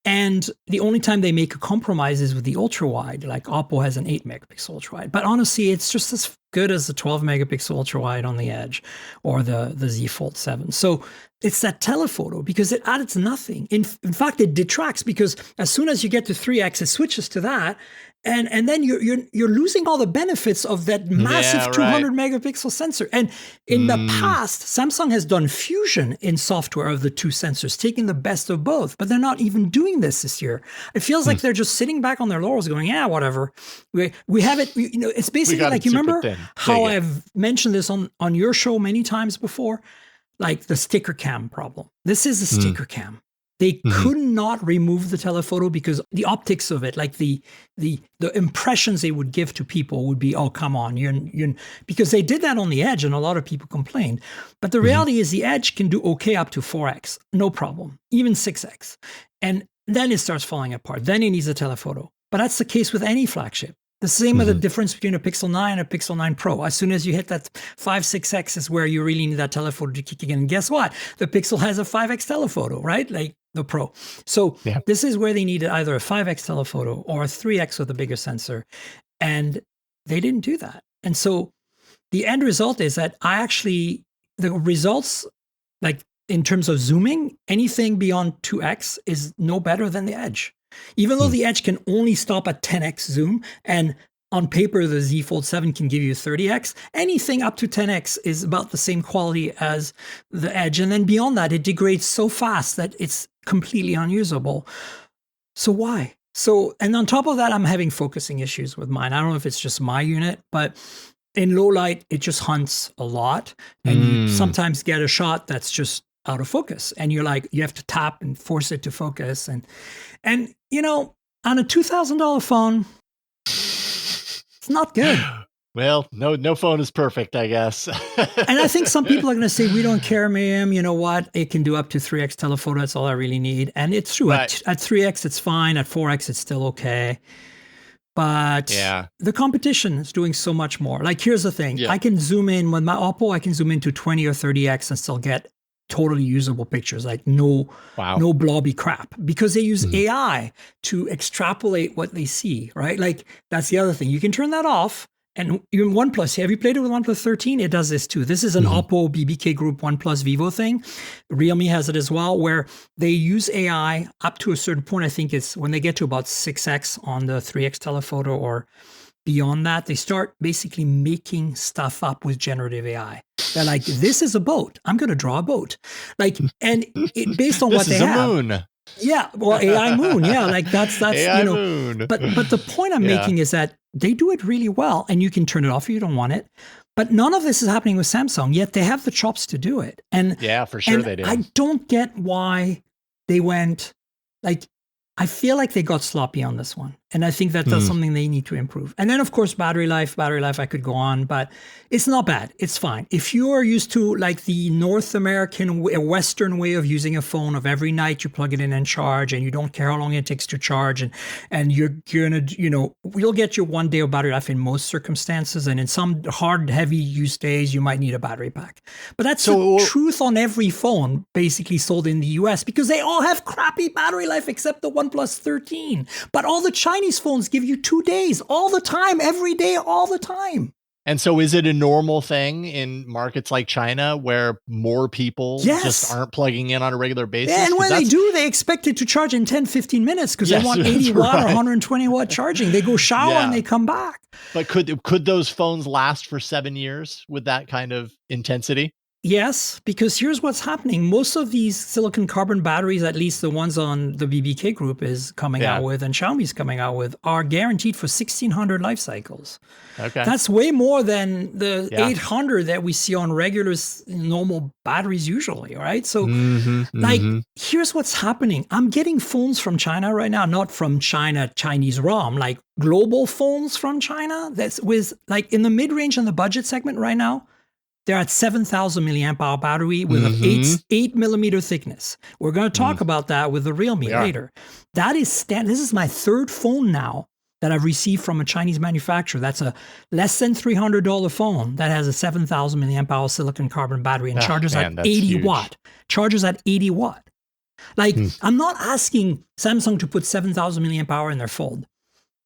And the only time they make a compromise is with the ultra wide, like Oppo has an 8 megapixel ultra wide. But honestly, it's just as good as the 12 megapixel ultra wide on the Edge or the Z Fold 7. So it's that telephoto because it adds nothing. In fact, it detracts because as soon as you get to 3x, it switches to that. And then you're losing all the benefits of that massive 200 megapixel sensor. And in the past, Samsung has done fusion in software of the two sensors, taking the best of both. But they're not even doing this year. It feels like they're just sitting back on their laurels going, yeah, whatever. We have it. It's basically like, you remember how I've mentioned this on your show many times before? Like the sticker cam problem. This is a sticker cam. They could not remove the telephoto because the optics of it, like the impressions they would give to people would be, oh, come on, because they did that on the Edge and a lot of people complained. But the reality is the Edge can do okay up to 4x, no problem, even 6x. And then it starts falling apart. Then it needs a telephoto. But that's the case with any flagship. The same with the difference between a Pixel 9 and a Pixel 9 Pro. As soon as you hit that 5-6x is where you really need that telephoto to kick in. And guess what? The Pixel has a 5x telephoto, right? Like the Pro. So Yeah. this is where they needed either a 5x telephoto or a 3x with a bigger sensor. And they didn't do that. And so the end result is that the results, like in terms of zooming, anything beyond 2x is no better than the Edge. Even though the Edge can only stop at 10x zoom, and on paper, the Z Fold 7 can give you 30x. Anything up to 10x is about the same quality as the Edge. And then beyond that, it degrades so fast that it's completely unusable. So why? And on top of that, I'm having focusing issues with mine. I don't know if it's just my unit, but in low light, it just hunts a lot. And you sometimes get a shot that's just out of focus. And you're like, you have to tap and force it to focus. And you know, on a $2,000 phone, it's not good. Well, no phone is perfect, I guess. And I think some people are going to say, we don't care, Miriam. You know what? It can do up to 3x telephoto. That's all I really need. And it's true. Right. At 3x, it's fine. At 4x, it's still okay. But the competition is doing so much more. Like, here's the thing. I can zoom in with my Oppo. I can zoom into 20 or 30x and still get totally usable pictures, like no blobby crap, because they use AI to extrapolate what they see, right? Like, that's the other thing. You can turn that off. And even OnePlus, have you played it with OnePlus 13? It does this too. This is an Oppo BBK Group OnePlus Vivo thing. Realme has it as well, where they use AI up to a certain point. I think it's when they get to about 6x on the 3x telephoto or beyond that, they start basically making stuff up with generative AI. They're like, this is a boat. I'm going to draw a boat. Like, and based on what they have. This is a moon. Yeah, well, AI moon. Yeah, like that's AI you know. moon. But the point I'm making is that they do it really well, and you can turn it off if you don't want it. But none of this is happening with Samsung, yet they have the chops to do it. And yeah, for sure they do. I don't get why they went like. I feel like they got sloppy on this one. And I think that that's something they need to improve. And then, of course, battery life, I could go on, but it's not bad. It's fine. If you are used to like the North American, Western way of using a phone of every night you plug it in and charge, and you don't care how long it takes to charge, and you're going to, you know, we'll get you 1 day of battery life in most circumstances. And in some hard, heavy use days, you might need a battery pack. But that's the truth on every phone basically sold in the US, because they all have crappy battery life except the OnePlus 13. But all the Chinese phones give you 2 days all the time, every day, all the time. And so is it a normal thing in markets like China where more people just aren't plugging in on a regular basis? Yeah, and when they do, they expect it to charge in 10, 15 minutes because they want 80 watt or 120 watt charging. They go shower and they come back. But could those phones last for 7 years with that kind of intensity? Yes, because here's what's happening. Most of these silicon carbon batteries, at least the ones on the BBK Group is coming out with and Xiaomi's coming out with, are guaranteed for 1,600 life cycles. Okay. That's way more than the 800 that we see on regular, normal batteries usually, right? So, here's what's happening. I'm getting phones from China right now, not from China, Chinese ROM, like global phones from China that's with, like, in the mid-range and the budget segment right now. They're at 7,000 milliamp hour battery with an 8 millimeter thickness. We're going to talk about that with the Realme later. That is this is my third phone now that I've received from a Chinese manufacturer. That's a less than $300 phone that has a 7,000 milliamp hour silicon carbon battery and charges at 80 watt. Charges at 80 watt. Like, I'm not asking Samsung to put 7,000 milliamp hour in their Fold,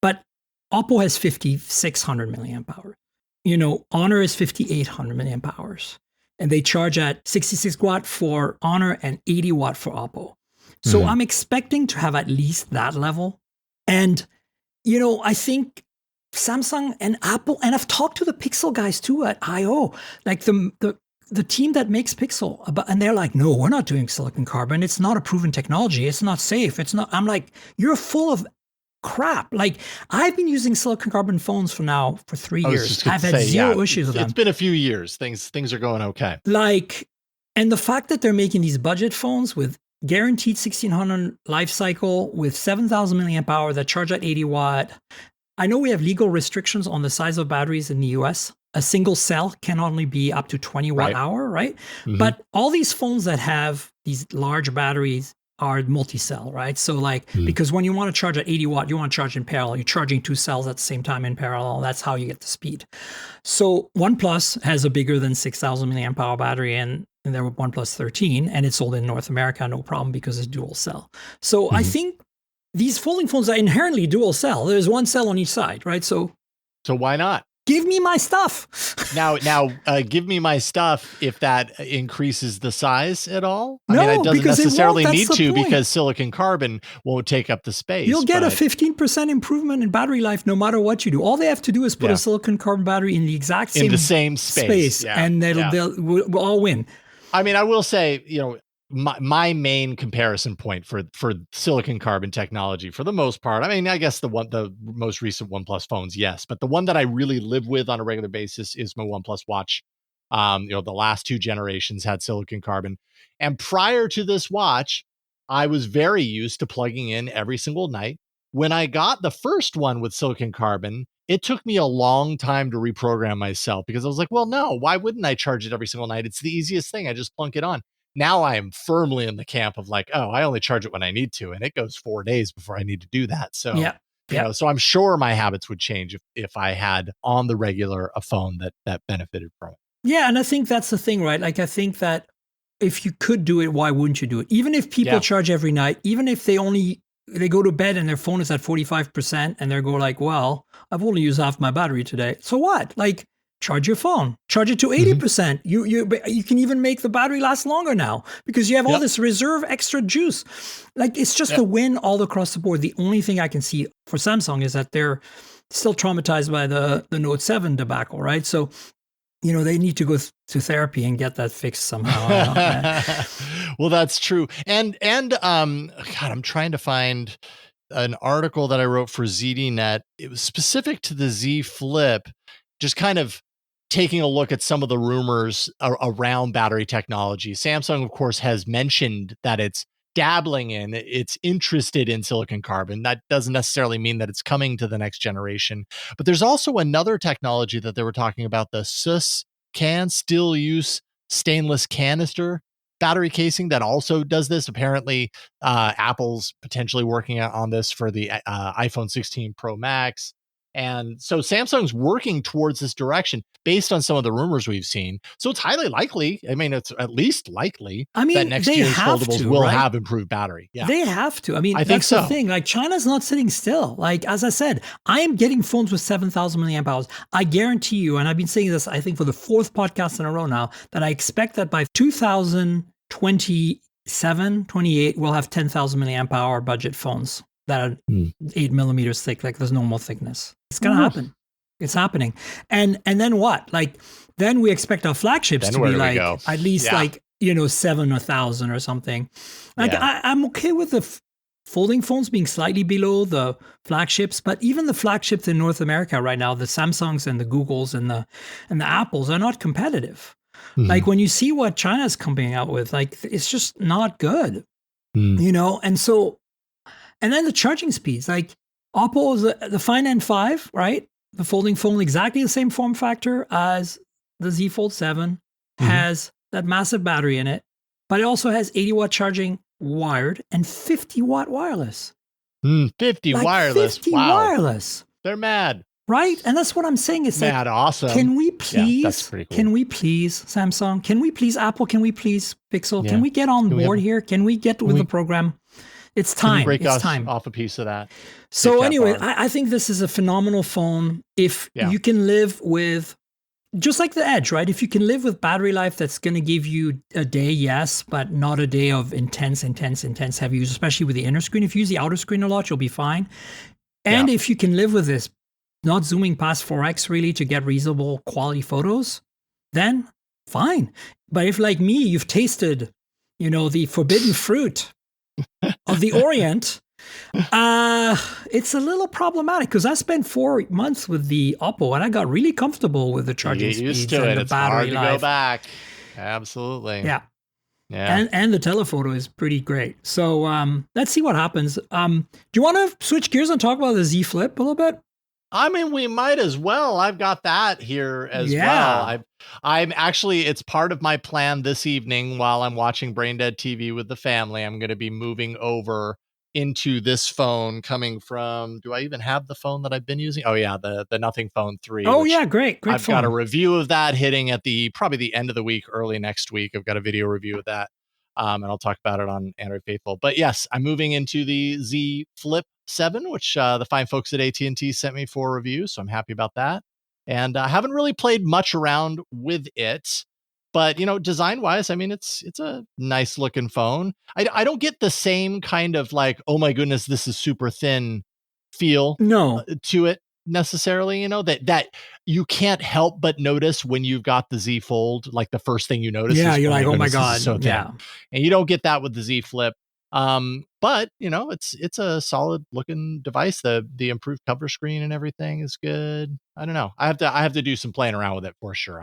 but Oppo has 5,600 milliamp hour. You know, Honor is 5,800 milliamp hours, and they charge at 66 watt for Honor and 80 watt for Oppo. So I'm expecting to have at least that level. And, you know, I think Samsung and Apple, and I've talked to the Pixel guys too at I/O, like the team that makes Pixel, and they're like, no, we're not doing silicon carbon. It's not a proven technology. It's not safe. It's not. I'm like, you're full of crap. Like, I've been using silicon carbon phones for 3 years. I've had zero issues with them. It's been a few years. Things are going okay. Like, and the fact that they're making these budget phones with guaranteed 1,600 life cycle with 7,000 milliamp hour that charge at 80 watt. I know we have legal restrictions on the size of batteries in the US. A single cell can only be up to 20 watt hour, right? But all these phones that have these large batteries are multi-cell, right? So like, because when you want to charge at 80 watt, you want to charge in parallel. You're charging 2 cells at the same time in parallel. That's how you get the speed. So OnePlus has a bigger than 6,000 milliamp hour battery, and there were OnePlus 13, and it's sold in North America, no problem, because it's dual cell. So I think these folding phones are inherently dual cell. There's one cell on each side, right? So why not? Give me my stuff. Now, give me my stuff if that increases the size at all. No, I mean, it doesn't because necessarily it won't. need That's the to point. because silicon carbon won't take up the space. You'll get a 15% improvement in battery life no matter what you do. All they have to do is put a silicon carbon battery in the exact same space, and we'll all win. I mean, I will say, my main comparison point for silicon carbon technology, for the most part, I mean, I guess the most recent OnePlus phones, yes, but the one that I really live with on a regular basis is my OnePlus Watch. The last 2 generations had silicon carbon, and prior to this watch, I was very used to plugging in every single night. When I got the first one with silicon carbon, it took me a long time to reprogram myself because I was like, well, no, why wouldn't I charge it every single night? It's the easiest thing. I just plunk it on. Now I am firmly in the camp of like, oh, I only charge it when I need to. And it goes 4 days before I need to do that. So, so I'm sure my habits would change if I had on the regular a phone that benefited from it. Yeah. And I think that's the thing, right? Like, I think that if you could do it, why wouldn't you do it? Even if people charge every night, even if they go to bed and their phone is at 45% and they go like, well, I've only used half my battery today. So what? Like, charge your phone, charge it to 80%. You can even make the battery last longer now because you have all this reserve extra juice. Like, it's just a win all across the board. The only thing I can see for Samsung is that they're still traumatized by the Note 7 debacle, right? So, they need to go to therapy and get that fixed somehow. Well, that's true. And God, I'm trying to find an article that I wrote for ZDNet. It was specific to the Z Flip, just kind of taking a look at some of the rumors around battery technology. Samsung, of course, has mentioned that it's dabbling it's interested in silicon carbon. That doesn't necessarily mean that it's coming to the next generation. But there's also another technology that they were talking about, the SUS still use stainless canister battery casing that also does this. Apparently, Apple's potentially working on this for the iPhone 16 Pro Max. And so Samsung's working towards this direction based on some of the rumors we've seen. So it's highly likely, it's at least likely that next year's foldables will have improved battery. Yeah. They have to. I think that's the thing. Like, China's not sitting still. Like, as I said, I am getting phones with 7,000 milliamp hours. I guarantee you, and I've been saying this, I think, for the 4th podcast in a row now, that I expect that by 2027, 28, we'll have 10,000 milliamp hour budget phones that are 8 millimeters thick, like there's normal thickness. It's going to happen. It's happening. And then what? Like, then we expect our flagships to be like, at least 7 or 1,000 or something. Like, I'm okay with the folding phones being slightly below the flagships, but even the flagships in North America right now, the Samsungs and the Googles and the Apples are not competitive. Like, when you see what China's coming out with, like, it's just not good, And so, and then the charging speeds, like Oppo is the Find N5, right? The folding phone, exactly the same form factor as the Z Fold 7, has that massive battery in it, but it also has 80 watt charging wired and 50 watt wireless. 50 wireless. 50 wow. wireless. They're mad. Right? And that's what I'm saying. It's mad, awesome. Can we please, that's pretty cool. Can we please, Samsung, can we please, Apple, can we please, Pixel, can we get on board here? Can we get with the program? It's time. It's time. Off a piece of that. So anyway, I think this is a phenomenal phone. If you can live with, just like the Edge, right? If you can live with battery life that's going to give you a day, yes, but not a day of intense heavy use, especially with the inner screen. If you use the outer screen a lot, you'll be fine. And if you can live with this, not zooming past 4x really to get reasonable quality photos, then fine. But if, like me, you've tasted, the forbidden fruit of the Orient, it's a little problematic because I spent 4 months with the Oppo and I got really comfortable with the charging speeds and the battery life. Go back. Absolutely. Yeah. And the telephoto is pretty great. So let's see what happens. Do you want to switch gears and talk about the Z Flip a little bit? I mean, we might as well. I've got that here as well. I'm actually, it's part of my plan this evening while I'm watching Brain Dead TV with the family. I'm going to be moving over into this phone coming from, do I even have the phone that I've been using? Oh yeah, the Nothing Phone 3. Oh yeah, great I've phone. got a review of that hitting at probably the end of the week, early next week. I've got a video review of that. And I'll talk about it on Android Faithful. But yes, I'm moving into the Z Flip7, which the fine folks at AT&T sent me for a review. So I'm happy about that. And I haven't really played much around with it. But, design wise, I mean, it's a nice looking phone. I don't get the same kind of like, oh my goodness, this is super thin feel to it necessarily, that you can't help but notice when you've got the Z Fold. Like the first thing you notice is, you're like, oh my God, so thin. And you don't get that with the Z Flip. But it's a solid looking device. The improved cover screen and everything is good. I don't know. I have to do some playing around with it for sure.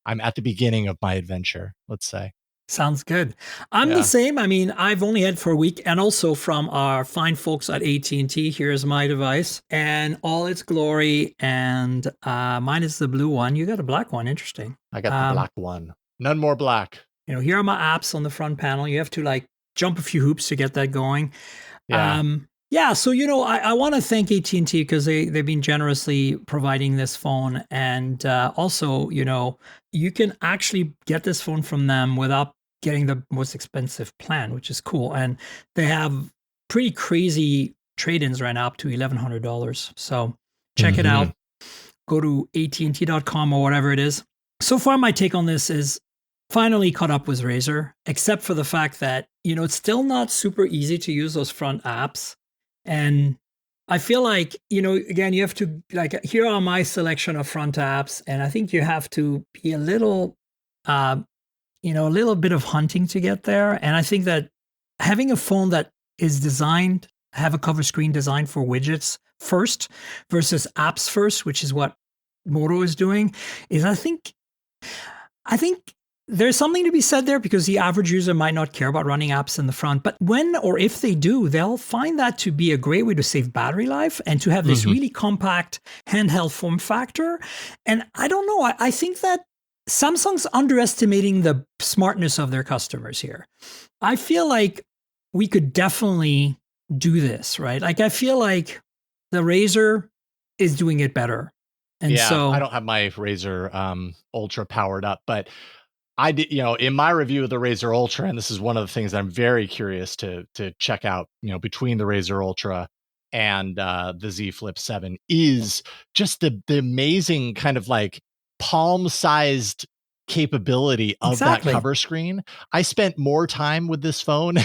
I'm at the beginning of my adventure, let's say. Sounds good. I'm the same. I mean, I've only had for a week, and also from our fine folks at AT&T, here's my device and all its glory. And mine is the blue one. You got a black one. Interesting. I got the black one. None more black. Here are my apps on the front panel. You have to like jump a few hoops to get that going. Yeah. So, I want to thank AT&T because they've been generously providing this phone. And also, you can actually get this phone from them without getting the most expensive plan, which is cool. And they have pretty crazy trade-ins right now up to $1,100. So check it out. Go to AT&T.com or whatever it is. So far, my take on this is finally caught up with Razer, except for the fact that, it's still not super easy to use those front apps. And I feel like, again, you have to, like, here are my selection of front apps. And I think you have to be a little bit of hunting to get there. And I think that having a phone that is designed, have a cover screen designed for widgets first versus apps first, which is what Moto is doing, is I think there's something to be said there because the average user might not care about running apps in the front. But when or if they do, they'll find that to be a great way to save battery life and to have this really compact handheld form factor. And I don't know, I think that Samsung's underestimating the smartness of their customers here. I feel like we could definitely do this, right? Like I feel like the Razer is doing it better. And so I don't have my Razer Ultra powered up, but I did, in my review of the Razer Ultra, and this is one of the things that I'm very curious to check out, between the Razer Ultra and the Z Flip 7 is just the amazing kind of like palm-sized capability of that cover screen. I spent more time with this phone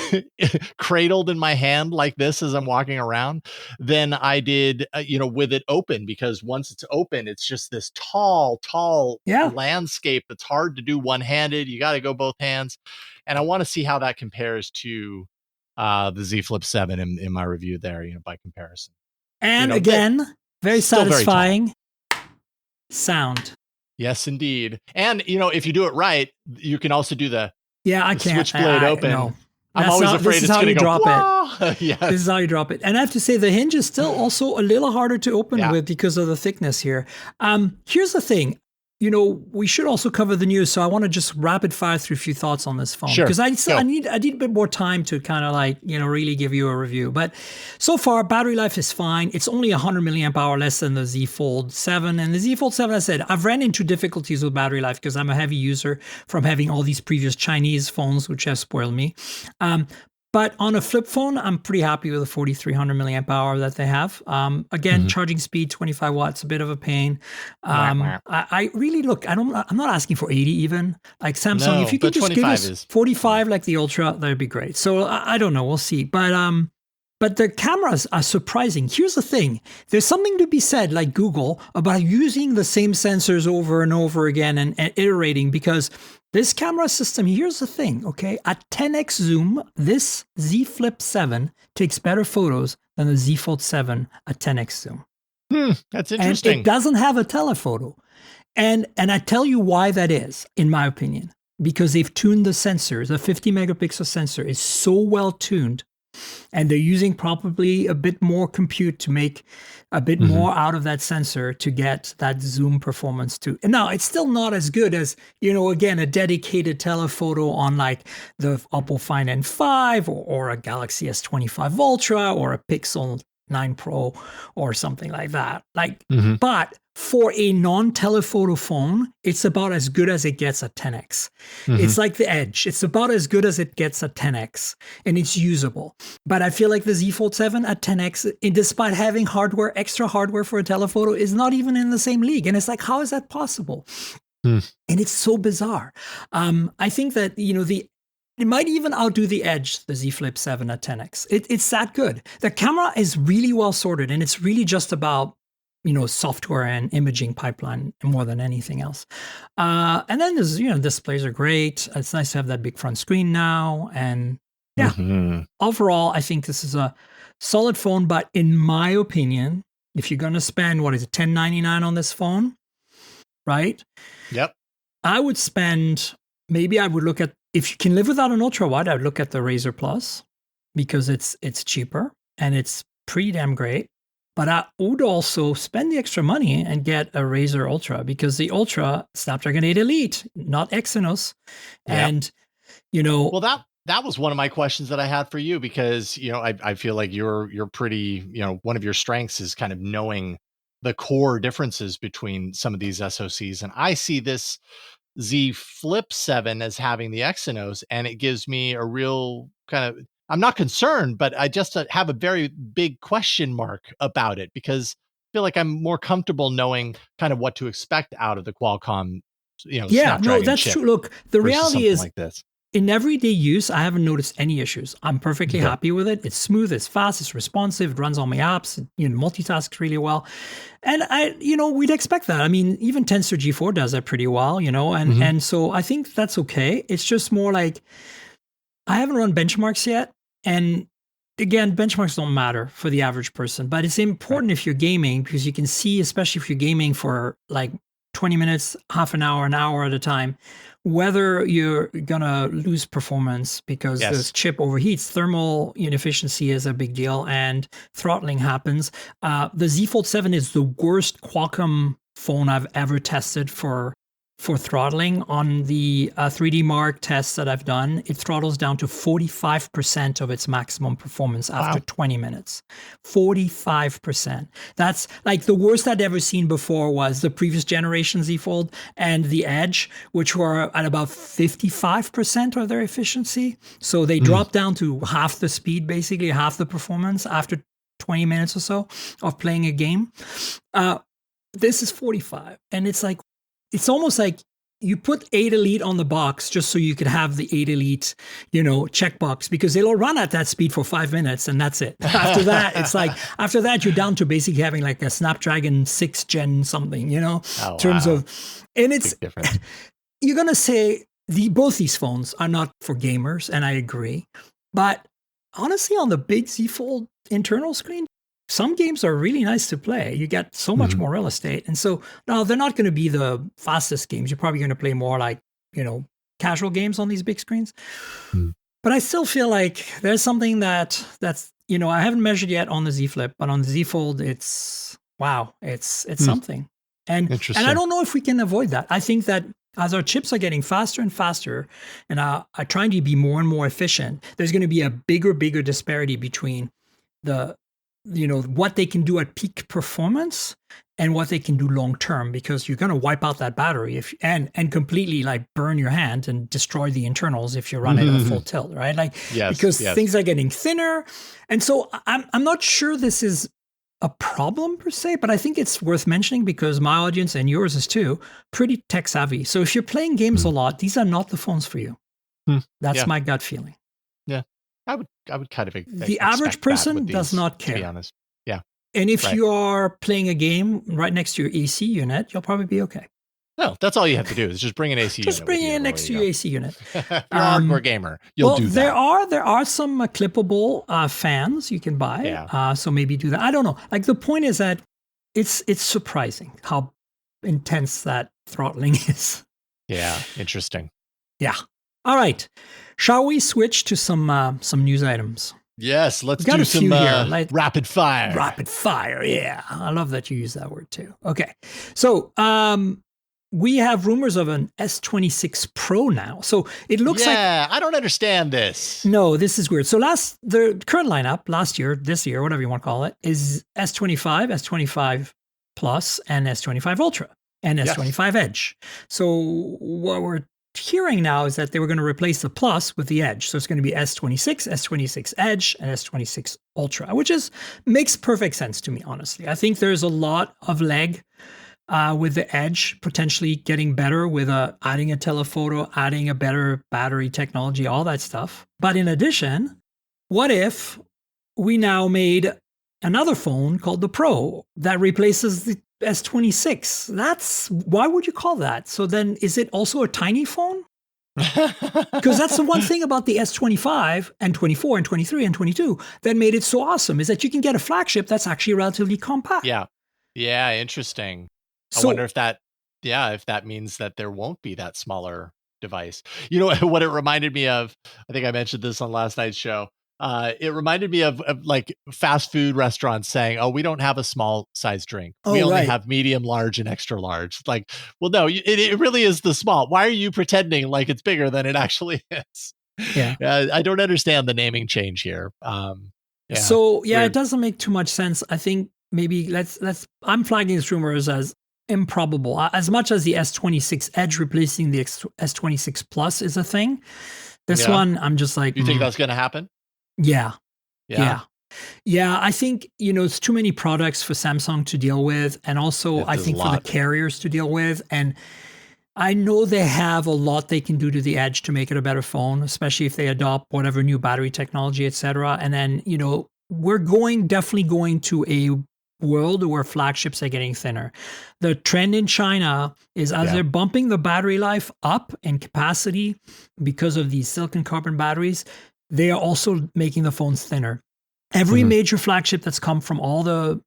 cradled in my hand like this as I'm walking around than I did, with it open, because once it's open, it's just this tall landscape that's hard to do one-handed. You got to go both hands. And I want to see how that compares to the Z Flip 7 in my review there, by comparison. And again, very satisfying sound. Yes, indeed. And, if you do it right, you can also do the switchblade open. No. I'm always afraid it's going to go, Yes. This is how you drop it. And I have to say, the hinge is still also a little harder to open with because of the thickness here. Here's the thing. We should also cover the news. So I want to just rapid fire through a few thoughts on this phone. Sure. Because I need a bit more time to kind of like, really give you a review. But so far, battery life is fine. It's only 100 milliamp hour less than the Z Fold 7. And the Z Fold 7, I said, I've ran into difficulties with battery life because I'm a heavy user from having all these previous Chinese phones, which have spoiled me. But on a flip phone, I'm pretty happy with the 4,300 milliamp hour that they have. Again, charging speed, 25 watts, a bit of a pain. I really I'm not asking for 80 even. Like Samsung, if you could just give us 45 like the Ultra, that'd be great. So I don't know, we'll see. But the cameras are surprising. Here's the thing. There's something to be said, like Google, about using the same sensors over and over again and iterating, because this camera system, here's the thing, okay? At 10x zoom, this Z Flip 7 takes better photos than the Z Fold 7 at 10x zoom. That's interesting. And it doesn't have a telephoto. And I tell you why that is, in my opinion. Because they've tuned the sensor. The 50 megapixel sensor is so well tuned And they're using probably a bit more compute to make a bit more out of that sensor to get that zoom performance too. And now it's still not as good as, again, a dedicated telephoto on like the Oppo Find N5 or a Galaxy S25 Ultra or a Pixel 9 Pro or something like that. But for a non-telephoto phone, it's about as good as it gets at 10x. It's like the Edge. It's about as good as it gets at 10x, and it's usable. But I feel like the Z Fold 7 at 10x, despite having extra hardware for a telephoto, is not even in the same league. And it's like, how is that possible? And it's so bizarre. I think that, it might even outdo the Edge, the Z Flip 7 at 10x. It's that good. The camera is really well sorted, and it's really just about software and imaging pipeline more than anything else. And then there's, displays are great. It's nice to have that big front screen now. And overall, I think this is a solid phone. But in my opinion, if you're going to spend, what is it, $10.99 on this phone, right? Yep. I would spend, maybe I would look at, if you can live without an ultra wide, I'd look at the Razer Plus because it's cheaper and it's pretty damn great. But I would also spend the extra money and get a Razer Ultra because the Ultra, Snapdragon 8 Elite, not Exynos. And, Well, that was one of my questions that I had for you because, I feel like you're pretty, one of your strengths is kind of knowing the core differences between some of these SoCs. And I see this Z Flip 7 as having the Exynos, and it gives me a real kind of, I'm not concerned, but I just have a very big question mark about it because I feel like I'm more comfortable knowing kind of what to expect out of the Qualcomm, Snapdragon that's chip true. Look, the reality is like this. In everyday use, I haven't noticed any issues. I'm perfectly happy with it. It's smooth, it's fast, it's responsive, it runs all my apps, it, multitasks really well. And we'd expect that. I mean, even Tensor G4 does that pretty well, and so I think that's okay. It's just more like, I haven't run benchmarks yet. And again, benchmarks don't matter for the average person, but it's important if you're gaming because you can see, especially if you're gaming for like 20 minutes, half an hour at a time, whether you're going to lose performance because this chip overheats. Thermal inefficiency is a big deal and throttling happens. The Z Fold 7 is the worst Qualcomm phone I've ever tested for throttling. On the 3D Mark tests that I've done, it throttles down to 45% of its maximum performance after 20 minutes. 45%. That's like the worst I'd ever seen before was the previous generation Z Fold and the Edge, which were at about 55% of their efficiency. So they dropped down to half the speed, basically half the performance after 20 minutes or so of playing a game. This is 45. And it's like, it's almost like you put 8 Elite on the box just so you could have the 8 Elite, checkbox because it'll run at that speed for 5 minutes and that's it. After that, it's like, after that, you're down to basically having like a Snapdragon 6 Gen something, in terms of, and it's, you're going to say both these phones are not for gamers, and I agree. But honestly, on the big Z Fold internal screen, some games are really nice to play. You get so much more real estate. And so now they're not going to be the fastest games. You're probably going to play more like, casual games on these big screens. But I still feel like there's something that's, I haven't measured yet on the Z Flip, but on the Z Fold, it's something. And I don't know if we can avoid that. I think that as our chips are getting faster and faster and are trying to be more and more efficient, there's going to be a bigger disparity between what they can do at peak performance and what they can do long term, because you're going to wipe out that battery and completely like burn your hand and destroy the internals if you run it at full tilt, right? Like because things are getting thinner. And so I'm not sure this is a problem per se, but I think it's worth mentioning because my audience and yours is too pretty tech savvy. So if you're playing games a lot, these are not the phones for you. That's my gut feeling. Yeah. I would kind of the average person does not care. To be honest. Yeah. And if you are playing a game right next to your AC unit, you'll probably be okay. No, that's all you have to do is just bring an AC unit. Just bring it next to your AC unit. If you're a hardcore gamer, you'll do that. There are some clippable fans you can buy. Yeah. So maybe do that. I don't know. Like the point is that it's surprising how intense that throttling is. Yeah. Interesting. Yeah. All right. Shall we switch to some news items? Yes, let's got do a few some here, like rapid fire. Rapid fire, yeah. I love that you use that word too. Okay, so we have rumors of an S26 Pro now. So it looks like I don't understand this. no, this is weird. So the current lineup last year, this year, whatever you want to call it, is S25, S25 Plus, and S25 Ultra, and S25 Edge. So what we're hearing now is that they were going to replace the Plus with the Edge. So it's going to be S26, S26 Edge, and S26 Ultra, which makes perfect sense to me, honestly. I think there's a lot of leg with the Edge potentially getting better with adding a telephoto, adding a better battery technology, all that stuff. But in addition, what if we now made another phone called the Pro that replaces the S26? Why would you call that? So then is it also a tiny phone? Because that's the one thing about the S25 and 24 and 23 and 22 that made it so awesome, is that you can get a flagship that's actually relatively compact. Yeah, interesting. I wonder if that means that there won't be that smaller device. You know what it reminded me of? I think I mentioned this on last night's show. It reminded me of like fast food restaurants saying, "Oh, we don't have a small size drink. We only have medium, large, and extra large." Like, well, no, it really is the small. Why are you pretending like it's bigger than it actually is? Yeah, I don't understand the naming change here. So it doesn't make too much sense. I think maybe I'm flagging these rumors as improbable. As much as the S26 Edge replacing the S26 Plus is a thing, this one I'm just like, you think that's going to happen? Yeah. I think, it's too many products for Samsung to deal with. And also I think for the carriers to deal with. And I know they have a lot they can do to the Edge to make it a better phone, especially if they adopt whatever new battery technology, etc. And then, we're definitely going to a world where flagships are getting thinner. The trend in China is as they're bumping the battery life up in capacity because of these silicon carbon batteries, they are also making the phones thinner. Every major flagship that's come from all the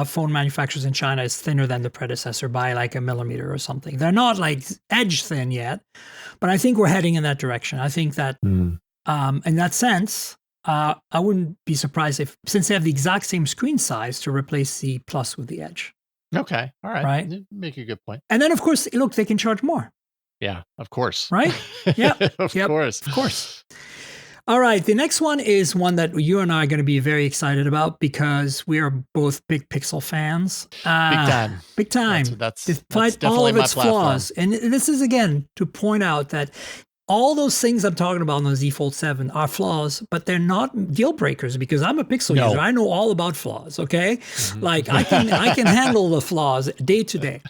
phone manufacturers in China is thinner than the predecessor by like a millimeter or something. They're not like edge thin yet, but I think we're heading in that direction. I think that in that sense, I wouldn't be surprised since they have the exact same screen size, to replace the Plus with the Edge. Okay. All right. Right. Make a good point. And then, of course, look, they can charge more. Yeah, of course. Right? Yeah. Of course. Of course. All right. The next one is one that you and I are going to be very excited about because we are both big Pixel fans. Big time. Despite all of its flaws. And this is, again, to point out that all those things I'm talking about on the Z Fold 7 are flaws, but they're not deal breakers because I'm a Pixel user. I know all about flaws, okay? Like I can handle the flaws day to day.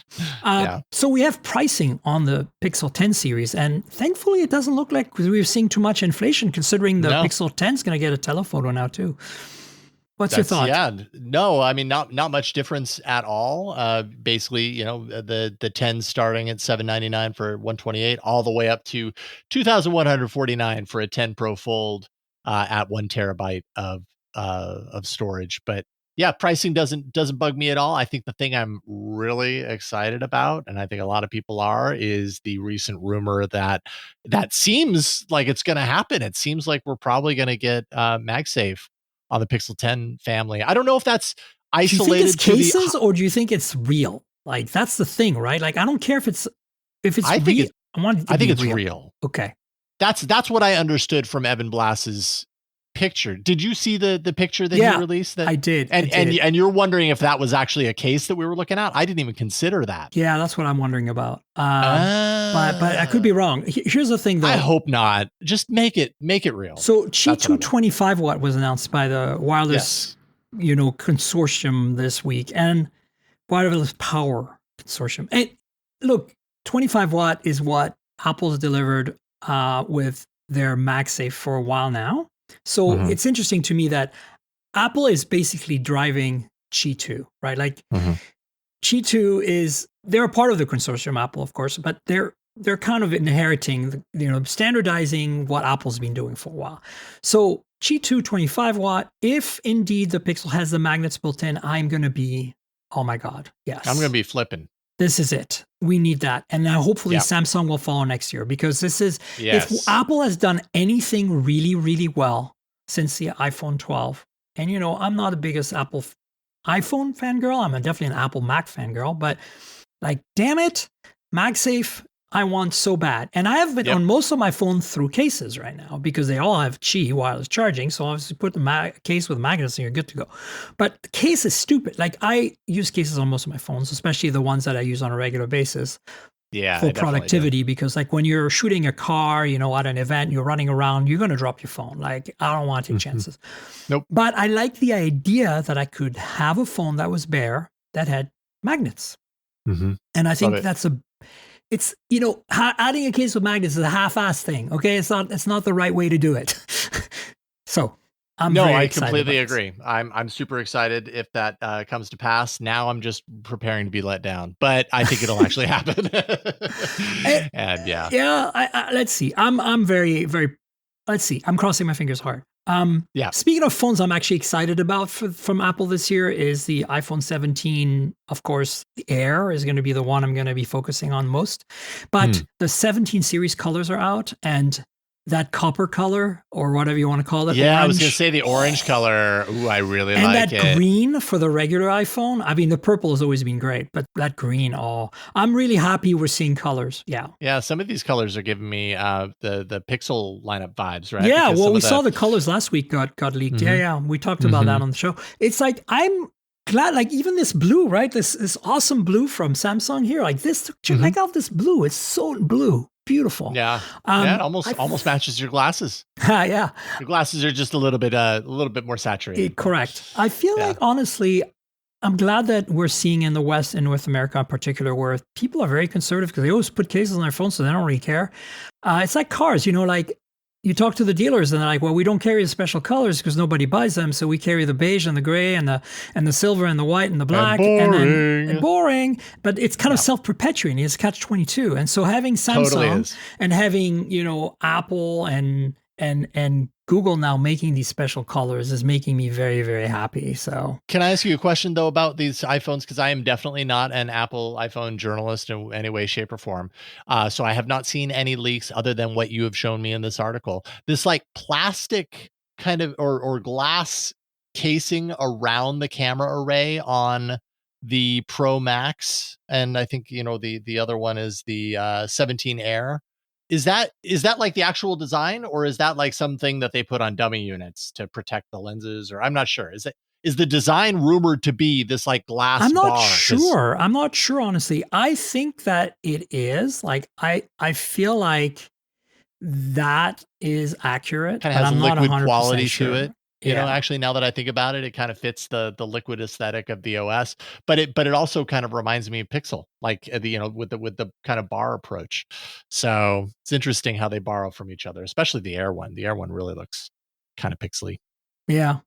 So we have pricing on the Pixel 10 series, and thankfully it doesn't look like we're seeing too much inflation considering the Pixel 10 is going to get a telephoto now too. What's your thought? Yeah, no, I mean, not much difference at all. Basically, the 10 starting at $799 for 128, all the way up to $2,149 for a 10 Pro Fold at 1 terabyte of storage. But yeah, pricing doesn't bug me at all. I think the thing I'm really excited about, and I think a lot of people are, is the recent rumor that seems like it's going to happen. It seems like we're probably going to get MagSafe on the Pixel 10 family. I don't know if that's isolated. Do you think it's cases or do you think it's real? Like that's the thing, right? Like I don't care if it's I think real. I think it's real. Okay. That's what I understood from Evan Blass's picture. Did you see the picture that he released? I did. And you're wondering if that was actually a case that we were looking at? I didn't even consider that. Yeah, that's what I'm wondering about. But I could be wrong. Here's the thing, though. I hope not. Just make it real. So Qi2 25 watt was announced by the wireless, consortium this week, and wireless power consortium. And look, 25 watt is what Apple's delivered with their MagSafe for a while now. So it's interesting to me that Apple is basically driving Qi2, right? Like Qi2 they're a part of the consortium, Apple, of course, but they're kind of inheriting, standardizing what Apple's been doing for a while. So Qi2 25 watt, if indeed the Pixel has the magnets built in, I'm going to be, oh my God, yes. I'm going to be flipping. This is it. We need that. And now hopefully Samsung will follow next year because this is, if Apple has done anything really, really well since the iPhone 12. And, I'm not the biggest Apple iPhone fangirl. I'm definitely an Apple Mac fangirl, but like, damn it, MagSafe, I want so bad. And I have been on most of my phone through cases right now because they all have Qi wireless charging. So obviously put the case with magnets and you're good to go. But the case is stupid. Like I use cases on most of my phones, especially the ones that I use on a regular basis. For productivity, because like when you're shooting a car, at an event, you're running around, you're going to drop your phone. Like I don't want to take chances. Nope. But I like the idea that I could have a phone that was bare that had magnets. Mm-hmm. And I think it's adding a case with magnets is a half-assed thing. Okay. It's not the right way to do it. So I completely agree. I'm super excited if that comes to pass. Now I'm just preparing to be let down, but I think it'll actually happen. Let's see. I'm very, very. Let's see. I'm crossing my fingers hard. Speaking of phones, I'm actually excited about from Apple this year is the iPhone 17. Of course, the Air is going to be the one I'm going to be focusing on most, but the 17 series colors are out and. That copper color or whatever you want to call it. Yeah, orange. I was going to say the orange color. Ooh, I really like it. And that green for the regular iPhone. I mean, the purple has always been great, but that green, I'm really happy we're seeing colors. Yeah. Yeah, some of these colors are giving me the Pixel lineup vibes, right? Yeah, well, we saw the colors last week got leaked. Mm-hmm. Yeah. We talked about that on the show. It's like, I'm glad, like even this blue, right? This awesome blue from Samsung here. Like this, check out this blue. It's so blue. Beautiful. Yeah. It almost matches your glasses. Yeah. Your glasses are just a little bit more saturated. Correct. I feel like honestly, I'm glad that we're seeing in the West and North America in particular, where people are very conservative because they always put cases on their phones, so they don't really care. It's like cars, like you talk to the dealers and they're like, well, we don't carry the special colors because nobody buys them. So we carry the beige and the gray and the silver and the white and the black and boring, but it's kind of self-perpetuating. It's catch-22. And so having Samsung and having, Apple and Google now making these special colors is making me very, very happy. So can I ask you a question though about these iPhones? Because I am definitely not an Apple iPhone journalist in any way, shape, or form. So I have not seen any leaks other than what you have shown me in this article. This like plastic kind of or glass casing around the camera array on the Pro Max, and I think the other one is the 17 Air. Is that like the actual design, or is that like something that they put on dummy units to protect the lenses? Or I'm not sure. Is the design rumored to be this like glass I'm not bar? Sure. I'm not sure, honestly. I think that it is. Like I feel like that is accurate. Kind of has I'm liquid not quality sure. to it. Actually, now that I think about it, it kind of fits the liquid aesthetic of the OS, but it also kind of reminds me of Pixel, like with the kind of bar approach. So it's interesting how they borrow from each other, especially the Air one. The Air one really looks kind of pixely. Yeah.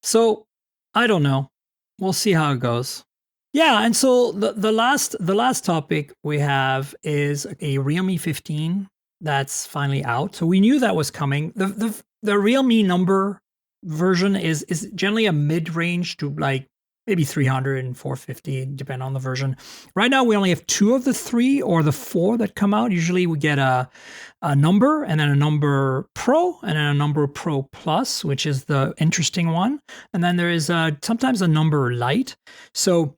So I don't know. We'll see how it goes. Yeah, and so the last topic we have is a Realme 15 that's finally out. So we knew that was coming. The Realme number version is generally a mid-range to like maybe 300 and 450, depending on the version. Right now, we only have 2 of the 3 or the 4 that come out. Usually we get a number and then a number Pro and then a number Pro Plus, which is the interesting one. And then there is sometimes a number Lite. So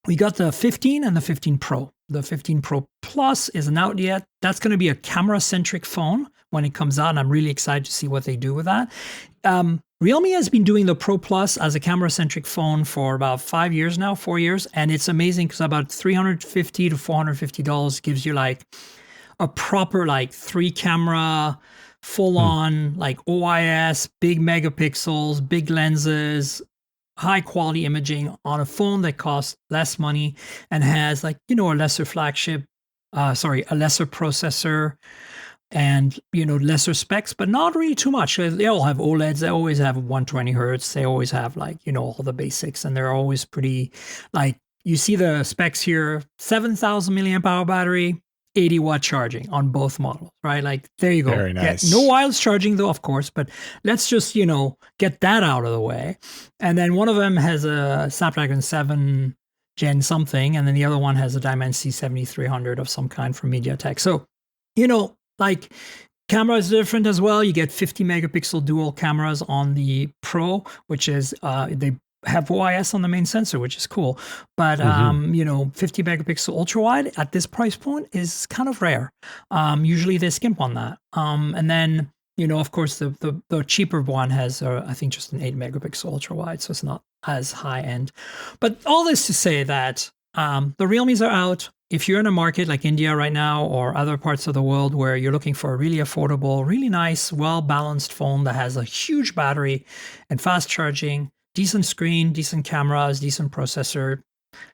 we got the 15 and the 15 Pro. The 15 Pro Plus isn't out yet. That's going to be a camera-centric phone when it comes out, and I'm really excited to see what they do with that. Realme has been doing the Pro Plus as a camera-centric phone for about 4 years, and it's amazing because about $350 to $450 gives you like a proper like 3-camera, full-on like OIS, big megapixels, big lenses, high quality imaging on a phone that costs less money and has like, a lesser a lesser processor and, lesser specs, but not really too much. They all have OLEDs. They always have 120 hertz. They always have like, all the basics, and they're always pretty like, you see the specs here, 7,000 milliamp hour battery, 80-watt charging on both models, right? Like, there you go. Very nice. No wireless charging though, of course, but let's just, get that out of the way. And then one of them has a Snapdragon 7 Gen something, and then the other one has a Dimensity 7300 of some kind from MediaTek. So, like, Camera is different as well. You get 50 megapixel dual cameras on the Pro, which is they have OIS on the main sensor, which is cool. But 50 megapixel ultra wide at this price point is kind of rare. Usually they skimp on that. And then of course the cheaper one has I think just an 8 megapixel ultra wide, so it's not as high end. But all this to say that the Realmes are out. If you're in a market like India right now or other parts of the world where you're looking for a really affordable, really nice, well-balanced phone that has a huge battery and fast charging, decent screen, decent cameras, decent processor,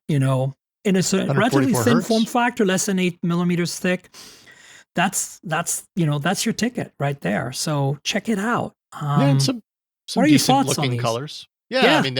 in a relatively thin form factor, less than 8 millimeters thick, that's your ticket right there. So check it out. Some what are your decent thoughts on looking these? colors. Yeah, I mean,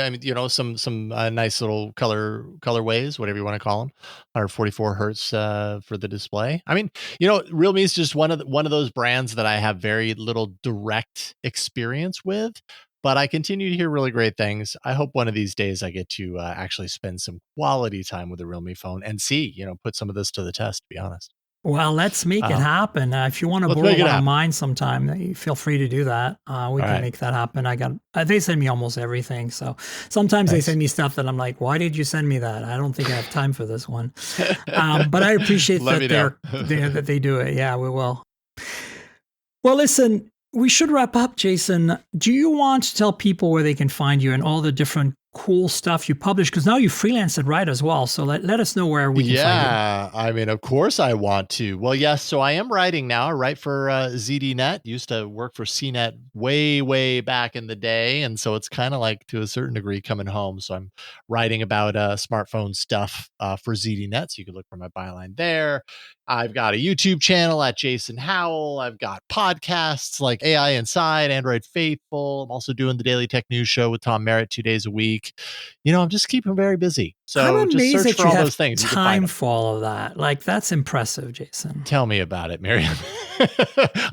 some nice little colorways, whatever you want to call them. 144 hertz for the display. I mean, Realme is just one of those brands that I have very little direct experience with, but I continue to hear really great things. I hope one of these days I get to actually spend some quality time with a Realme phone and see, put some of this to the test. To be honest. Well, let's make it happen. If you want to borrow one of mine sometime, feel free to do that. We can make that happen. They send me almost everything. So sometimes they send me stuff that I'm like, why did you send me that? I don't think I have time for this one. But I appreciate that they do it. Yeah, we will. Well, listen, we should wrap up, Jason. Do you want to tell people where they can find you and all the different cool stuff you publish? Because now you freelance it right as well. So let us know where we can find you. Yeah, I mean, of course I want to. Well, yes. So I am writing now. I write for ZDNet. Used to work for CNET way, way back in the day. And so it's kind of like, to a certain degree, coming home. So I'm writing about smartphone stuff for ZDNet. So you can look for my byline there. I've got a YouTube channel at Jason Howell. I've got podcasts like AI Inside, Android Faithful. I'm also doing the Daily Tech News Show with Tom Merritt 2 days a week. I'm just keeping very busy. So I'm amazed just search that for you all have those things. time for all of that. Like, that's impressive, Jason. Tell me about it, Miriam.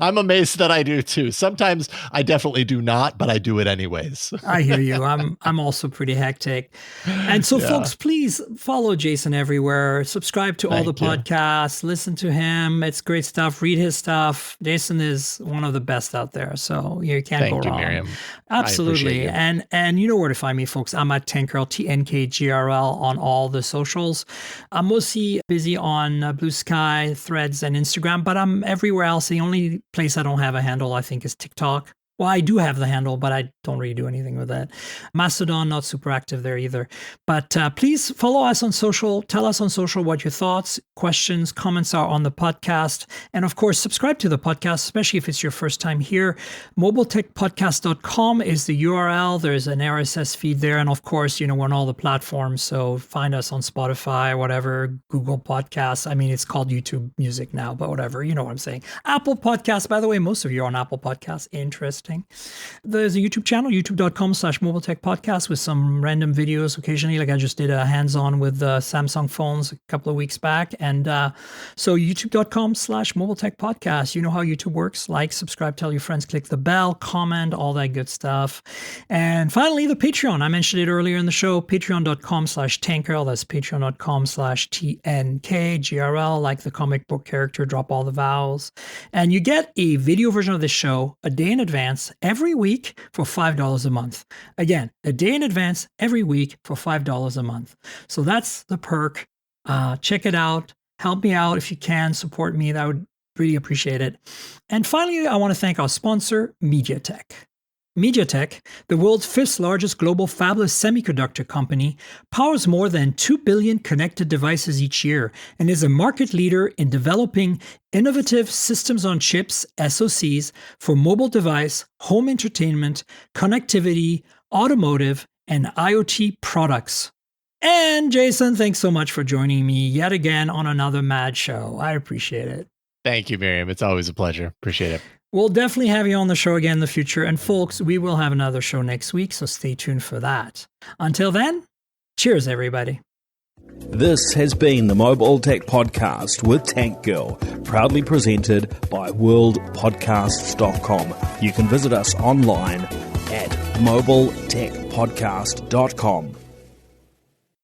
I'm amazed that I do too. Sometimes I definitely do not, but I do it anyways. I hear you. I'm also pretty hectic. And so folks, please follow Jason everywhere. Subscribe to all the podcasts. Listen to him. It's great stuff. Read his stuff. Jason is one of the best out there. So you can't go wrong. Miriam. Absolutely. And you know where to find me, folks. I'm at Tankgirl, TNKGRL on all the socials. I'm mostly busy on Blue Sky, Threads, and Instagram, but I'm everywhere else. The only place I don't have a handle, I think, is TikTok. Well, I do have the handle, but I don't really do anything with it. Mastodon, not super active there either. But please follow us on social. Tell us on social what your thoughts, questions, comments are on the podcast. And of course, subscribe to the podcast, especially if it's your first time here. MobileTechPodcast.com is the URL. There's an RSS feed there. And of course, we're on all the platforms. So find us on Spotify, whatever, Google Podcasts. I mean, it's called YouTube Music now, but whatever. You know what I'm saying. Apple Podcasts, by the way, most of you are on Apple Podcasts. Interesting. There's a YouTube channel, youtube.com/MobileTechPodcast, with some random videos occasionally. Like I just did a hands-on with Samsung phones a couple of weeks back. And so youtube.com/MobileTechPodcast. You know how YouTube works. Like, subscribe, tell your friends, click the bell, comment, all that good stuff. And finally, the Patreon. I mentioned it earlier in the show, patreon.com/Tankgirl. That's patreon.com/TNKGRL, like the comic book character, drop all the vowels. And you get a video version of this show a day in advance every week for $5 a month. Again, a day in advance every week for $5 a month. So that's the perk. Check it out. Help me out if you can. Support me. That would really appreciate it. And finally, I want to thank our sponsor, MediaTek. MediaTek, the world's 5th largest global fabless semiconductor company, powers more than 2 billion connected devices each year and is a market leader in developing innovative systems on chips, SoCs, for mobile device, home entertainment, connectivity, automotive, and IoT products. And Jason, thanks so much for joining me yet again on another mad show. I appreciate it. Thank you, Miriam. It's always a pleasure. Appreciate it. We'll definitely have you on the show again in the future. And folks, we will have another show next week, so stay tuned for that. Until then, cheers, everybody. This has been the Mobile Tech Podcast with Tank Girl, proudly presented by worldpodcasts.com. You can visit us online at mobiletechpodcast.com.